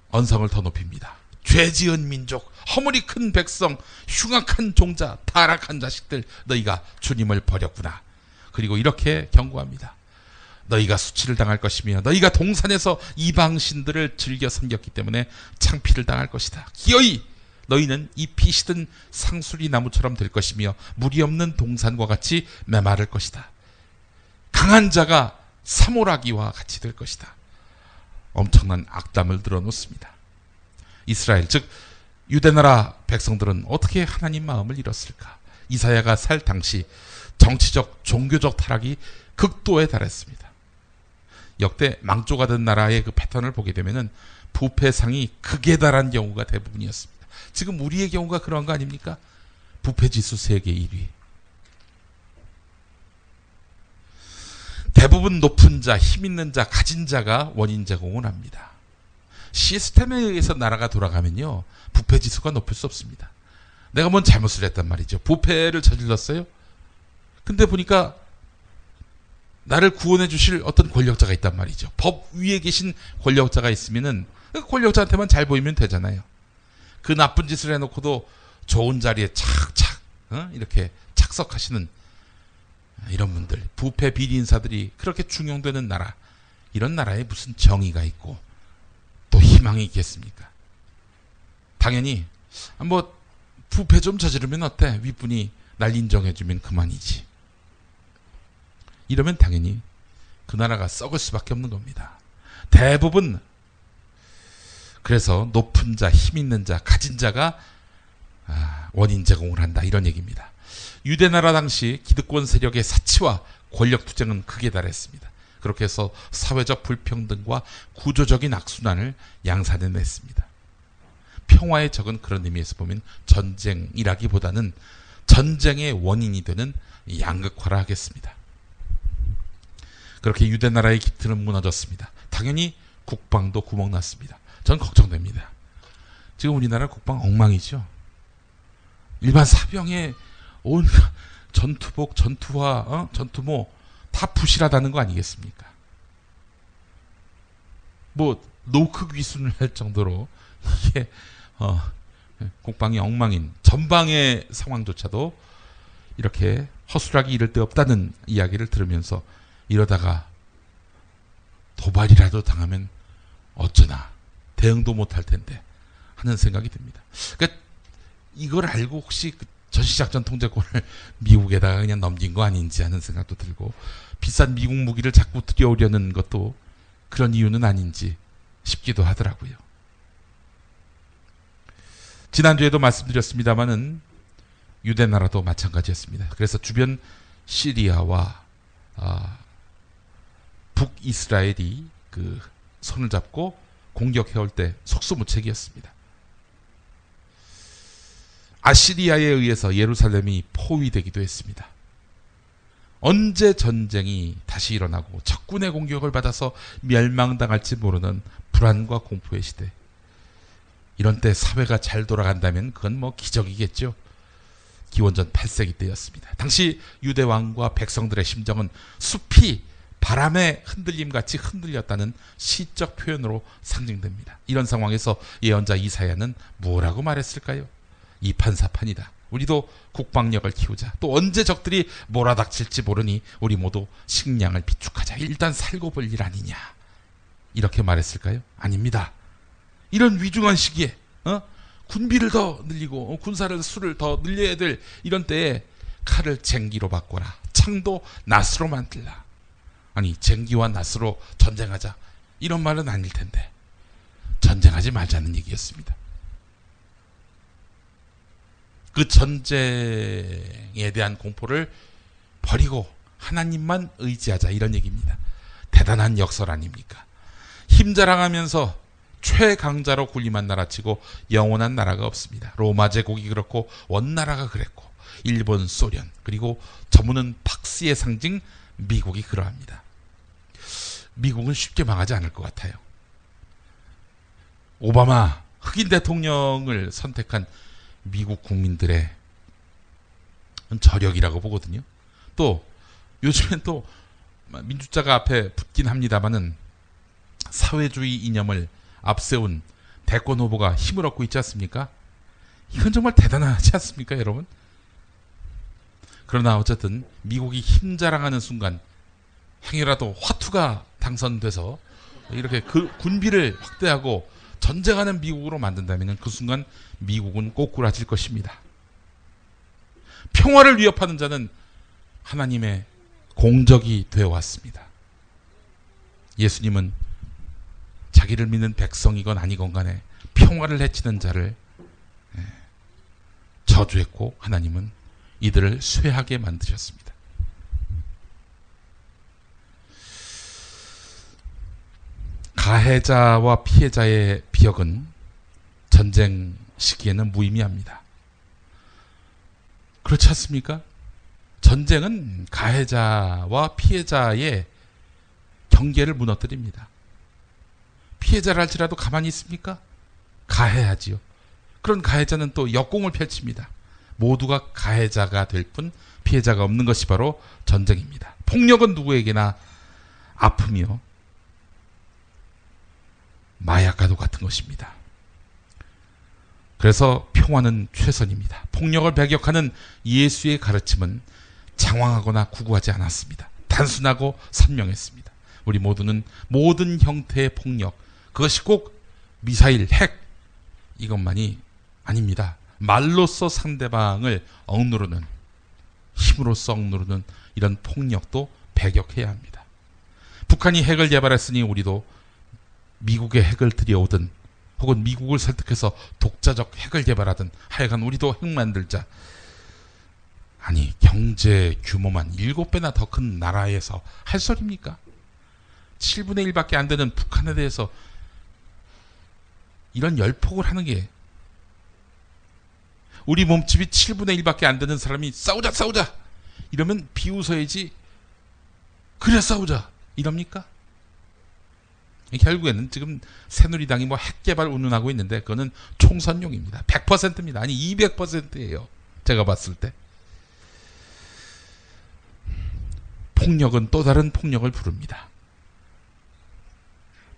Speaker 5: 언성을 더 높입니다. 죄지은 민족, 허물이 큰 백성, 흉악한 종자, 타락한 자식들, 너희가 주님을 버렸구나. 그리고 이렇게 경고합니다. 너희가 수치를 당할 것이며 너희가 동산에서 이방신들을 즐겨 섬겼기 때문에 창피를 당할 것이다. 기어이 너희는 잎이 시든 상수리 나무처럼 될 것이며 물이 없는 동산과 같이 메마를 것이다. 강한 자가 사모라기와 같이 될 것이다. 엄청난 악담을 늘어놓습니다. 이스라엘 즉 유대나라 백성들은 어떻게 하나님 마음을 잃었을까? 이사야가 살 당시 정치적 종교적 타락이 극도에 달했습니다. 역대 망조가 된 나라의 그 패턴을 보게 되면은 부패상이 극에 달한 경우가 대부분이었습니다. 지금 우리의 경우가 그런 거 아닙니까? 부패지수 세계 1위. 대부분 높은 자, 힘 있는 자, 가진 자가 원인 제공을 합니다. 시스템에 의해서 나라가 돌아가면요, 부패지수가 높을 수 없습니다. 내가 뭔 잘못을 했단 말이죠. 부패를 저질렀어요. 근데 보니까 나를 구원해 주실 어떤 권력자가 있단 말이죠. 법 위에 계신 권력자가 있으면은 그 권력자한테만 잘 보이면 되잖아요. 그 나쁜 짓을 해놓고도 좋은 자리에 착착 이렇게 착석하시는 이런 분들, 부패 비리 인사들이 그렇게 중용되는 나라, 이런 나라에 무슨 정의가 있고 또 희망이 있겠습니까? 당연히 뭐 부패 좀 저지르면 어때? 윗분이 날 인정해주면 그만이지. 이러면 당연히 그 나라가 썩을 수밖에 없는 겁니다. 대부분 그래서 높은 자, 힘 있는 자, 가진 자가 원인 제공을 한다, 이런 얘기입니다. 유대나라 당시 기득권 세력의 사치와 권력 투쟁은 극에 달했습니다. 그렇게 해서 사회적 불평등과 구조적인 악순환을 양산해냈습니다. 평화의 적은 그런 의미에서 보면 전쟁이라기보다는 전쟁의 원인이 되는 양극화라 하겠습니다. 그렇게 유대나라의 기틀은 무너졌습니다. 당연히 국방도 구멍났습니다. 전 걱정됩니다. 지금 우리나라 국방 엉망이죠. 일반 사병의 온갖 전투복, 전투화, 전투모 다 부실하다는 거 아니겠습니까? 뭐 노크 귀순을 할 정도로 이게 국방이 엉망인 전방의 상황조차도 이렇게 허술하게 이를 데 없다는 이야기를 들으면서 이러다가 도발이라도 당하면 어쩌나, 대응도 못할 텐데 하는 생각이 듭니다. 그러니까 이걸 알고 혹시 그 전시작전 통제권을 미국에다가 그냥 넘긴 거 아닌지 하는 생각도 들고, 비싼 미국 무기를 자꾸 들여오려는 것도 그런 이유는 아닌지 싶기도 하더라고요. 지난주에도 말씀드렸습니다마는 유대나라도 마찬가지였습니다. 그래서 주변 시리아와 북이스라엘이 그 손을 잡고 공격해올 때 속수무책이었습니다. 아시리아에 의해서 예루살렘이 포위되기도 했습니다. 언제 전쟁이 다시 일어나고 적군의 공격을 받아서 멸망당할지 모르는 불안과 공포의 시대. 이런 때 사회가 잘 돌아간다면 그건 뭐 기적이겠죠. 기원전 8세기 때였습니다. 당시 유대 왕과 백성들의 심정은 숲이 바람의 흔들림같이 흔들렸다는 시적 표현으로 상징됩니다. 이런 상황에서 예언자 이사야는 뭐라고 말했을까요? 이판사판이다. 우리도 국방력을 키우자. 또 언제 적들이 몰아닥칠지 모르니 우리 모두 식량을 비축하자. 일단 살고 볼 일 아니냐. 이렇게 말했을까요? 아닙니다. 이런 위중한 시기에 군비를 더 늘리고 군사를 수를 더 늘려야 될 이런 때에 칼을 쟁기로 바꿔라. 창도 낫으로 만들라. 아니, 쟁기와 낫으로 전쟁하자. 이런 말은 아닐 텐데 전쟁하지 말자는 얘기였습니다. 그 전쟁에 대한 공포를 버리고 하나님만 의지하자, 이런 얘기입니다. 대단한 역설 아닙니까? 힘 자랑하면서 최강자로 군림한 나라치고 영원한 나라가 없습니다. 로마 제국이 그렇고 원나라가 그랬고 일본, 소련, 그리고 저무는 박스의 상징 미국이 그러합니다. 미국은 쉽게 망하지 않을 것 같아요. 오바마 흑인 대통령을 선택한 미국 국민들의 저력이라고 보거든요. 또 요즘엔 또 민주자가 앞에 붙긴 합니다마는 사회주의 이념을 앞세운 대권 후보가 힘을 얻고 있지 않습니까? 이건 정말 대단하지 않습니까, 여러분? 그러나 어쨌든 미국이 힘 자랑하는 순간 행여라도 화투가 당선돼서 이렇게 그 군비를 확대하고 전쟁하는 미국으로 만든다면 그 순간 미국은 꼬꾸라질 것입니다. 평화를 위협하는 자는 하나님의 공적이 되어 왔습니다. 예수님은 자기를 믿는 백성이건 아니건 간에 평화를 해치는 자를 저주했고 하나님은 이들을 쇠하게 만드셨습니다. 가해자와 피해자의 비역은 전쟁 시기에는 무의미합니다. 그렇지 않습니까? 전쟁은 가해자와 피해자의 경계를 무너뜨립니다. 피해자를 할지라도 가만히 있습니까? 가해하지요. 그런 가해자는 또 역공을 펼칩니다. 모두가 가해자가 될 뿐 피해자가 없는 것이 바로 전쟁입니다. 폭력은 누구에게나 아픔이요 마약과도 같은 것입니다. 그래서 평화는 최선입니다. 폭력을 배격하는 예수의 가르침은 장황하거나 구구하지 않았습니다. 단순하고 선명했습니다. 우리 모두는 모든 형태의 폭력, 그것이 꼭 미사일, 핵 이것만이 아닙니다. 말로써 상대방을 억누르는, 힘으로써 억누르는 이런 폭력도 배격해야 합니다. 북한이 핵을 개발했으니 우리도 미국의 핵을 들여오든 혹은 미국을 설득해서 독자적 핵을 개발하든 하여간 우리도 핵 만들자. 아니, 경제 규모만 7배나 더 큰 나라에서 할 소리입니까? 7분의 1밖에 안 되는 북한에 대해서 이런 열폭을 하는 게, 우리 몸집이 7분의 1밖에 안 되는 사람이 싸우자 이러면 비웃어야지, 그래 싸우자 이럽니까? 결국에는 지금 새누리당이 뭐 핵개발 운운하고 있는데 그거는 총선용입니다. 100%입니다. 아니 200%예요. 제가 봤을 때. 폭력은 또 다른 폭력을 부릅니다.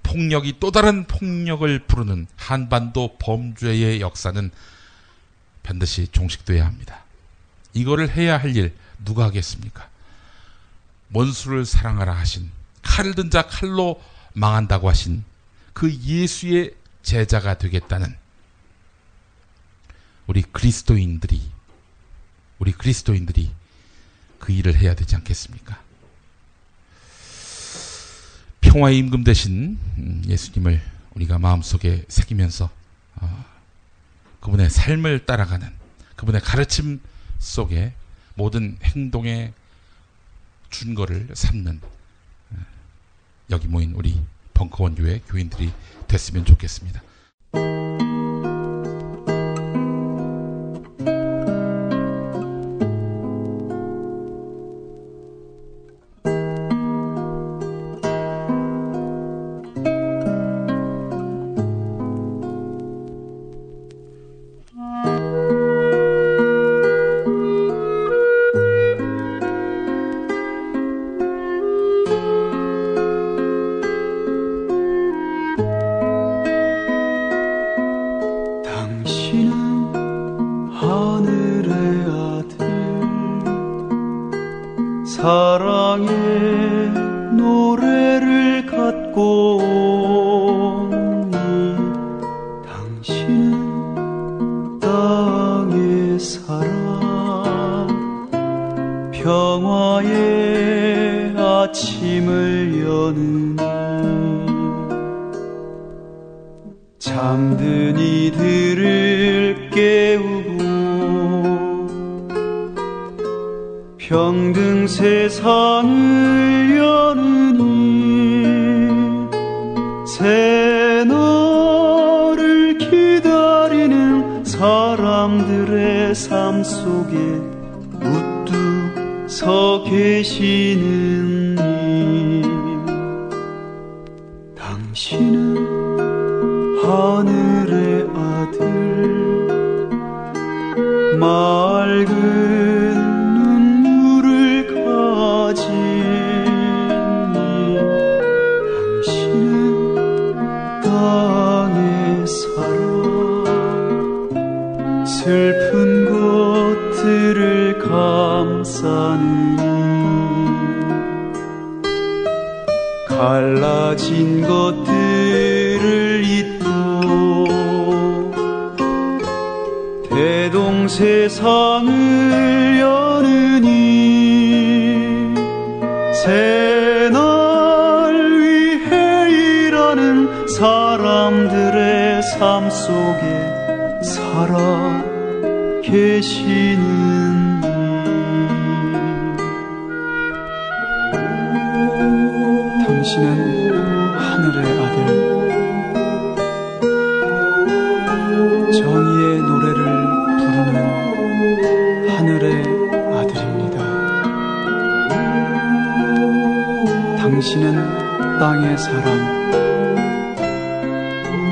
Speaker 5: 폭력이 또 다른 폭력을 부르는 한반도 범죄의 역사는 반드시 종식돼야 합니다. 이거를 해야 할 일 누가 하겠습니까? 원수를 사랑하라 하신, 칼을 든 자 칼로 망한다고 하신 그 예수의 제자가 되겠다는 우리 그리스도인들이 그 일을 해야 되지 않겠습니까? 평화의 임금 되신 예수님을 우리가 마음속에 새기면서 그분의 삶을 따라가는, 그분의 가르침 속에 모든 행동의 준거를 삼는 여기 모인 우리 벙커원 교회 교인들이 됐으면 좋겠습니다.
Speaker 6: 사랑의 노래를 갖고 오니 당신은 땅의 사랑 평화의 아침을 여느니 잠든 이들을 깨우고 평등 세상을 여느니 새 날을 기다리는 사람들의 삶 속에 우뚝 서 계시는 이 당신은 하늘의 아들 맑은 슬픈 것들을 감싸니 갈라진 것들을 잇고 세상을 여느니 새날 위해 일하는 사람들의 삶 속에 살아 계시는 당신은 하늘의 아들 정의의 노래를 부르는 하늘의 아들입니다. 당신은 땅의 사람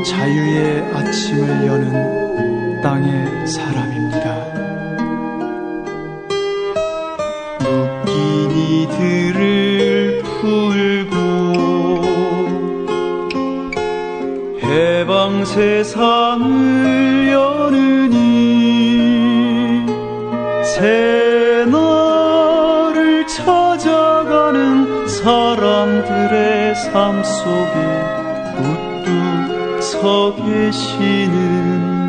Speaker 6: 자유의 아침을 여는 땅의 사람입니다. 묶인 이들을 풀고 해방 세상을 여느니 새날을 찾아가는 사람들의 삶 속에 우뚝 서 계시는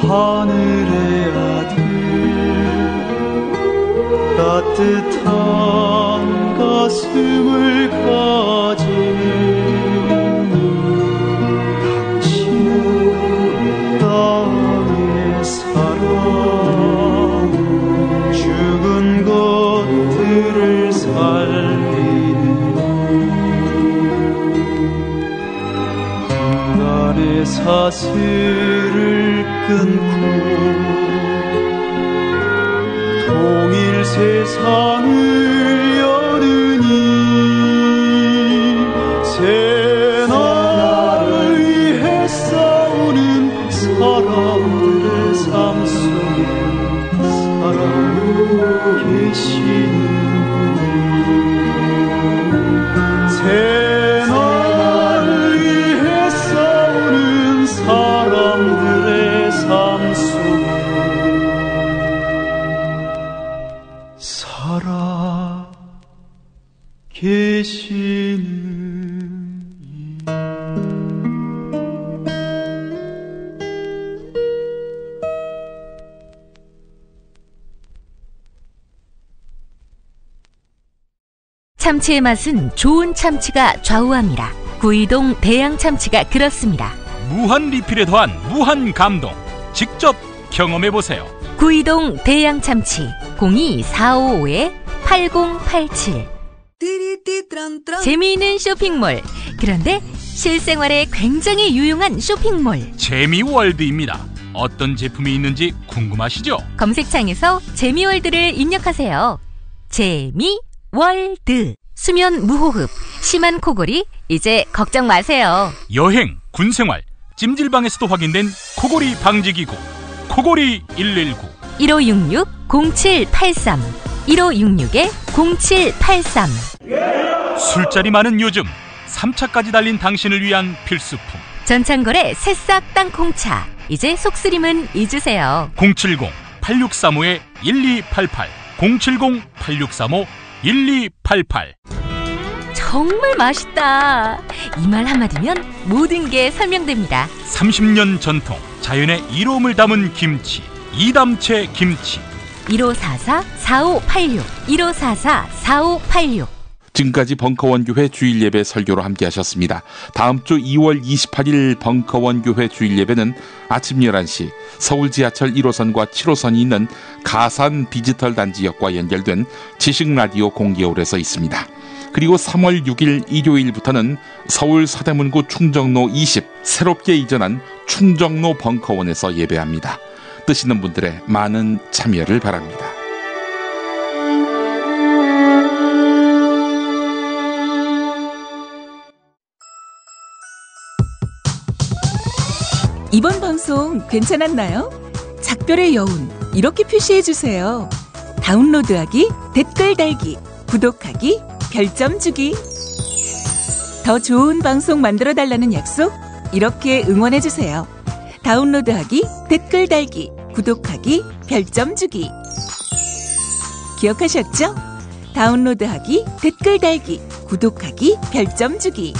Speaker 6: 하늘의 아들 따뜻한 가슴을 가진 당신은 땅의 사랑 죽은 것들을 살리는 인간의 사슬을 끊고 통일 세상을 여느니 새날을 위해 싸우는 사람들의 삶 속에 살아 계시는 새날을 위해 싸우는 사람들의 삶 속에 살아 계시는
Speaker 1: 참치의 맛은 좋은 참치가 좌우합니다. 구이동 대양 참치가 그렇습니다.
Speaker 2: 무한 리필에 더한 무한 감동. 직접 경험해보세요.
Speaker 1: 구이동 대양 참치 02-455-8087. 재미있는 쇼핑몰. 그런데 실생활에 굉장히 유용한 쇼핑몰.
Speaker 2: 재미월드입니다. 어떤 제품이 있는지 궁금하시죠?
Speaker 1: 검색창에서 재미월드를 입력하세요. 재미월드. 수면 무호흡, 심한 코골이 이제 걱정 마세요.
Speaker 2: 여행, 군생활, 찜질방에서도 확인된 코골이 방지기구 코골이 119
Speaker 1: 1566-0783 1566-0783.
Speaker 2: 술자리 많은 요즘 3차까지 달린 당신을 위한 필수품
Speaker 1: 전창걸의 새싹 땅콩차. 이제 속쓰림은 잊으세요.
Speaker 2: 070-8635-1288 070-8635-1288.
Speaker 1: 정말 맛있다. 이 말 한마디면 모든 게 설명됩니다.
Speaker 2: 30년 전통 자연의 이로움을 담은 김치 이담채 김치
Speaker 1: 1544-4586 1544-4586.
Speaker 4: 지금까지 벙커원교회 주일예배 설교로 함께하셨습니다. 다음 주 2월 28일 벙커원교회 주일예배는 아침 11시 서울 지하철 1호선과 7호선이 있는 가산 디지털 단지역과 연결된 지식라디오 공개홀에서 있습니다. 그리고 3월 6일 일요일부터는 서울 서대문구 충정로 20 새롭게 이전한 충정로 벙커원에서 예배합니다. 뜻있는 분들의 많은 참여를 바랍니다.
Speaker 7: 이번 방송 괜찮았나요? 작별의 여운 이렇게 표시해주세요. 다운로드하기, 댓글 달기, 구독하기, 별점 주기. 더 좋은 방송 만들어달라는 약속 이렇게 응원해주세요. 다운로드하기, 댓글 달기, 구독하기, 별점 주기. 기억하셨죠? 다운로드하기, 댓글 달기, 구독하기, 별점 주기.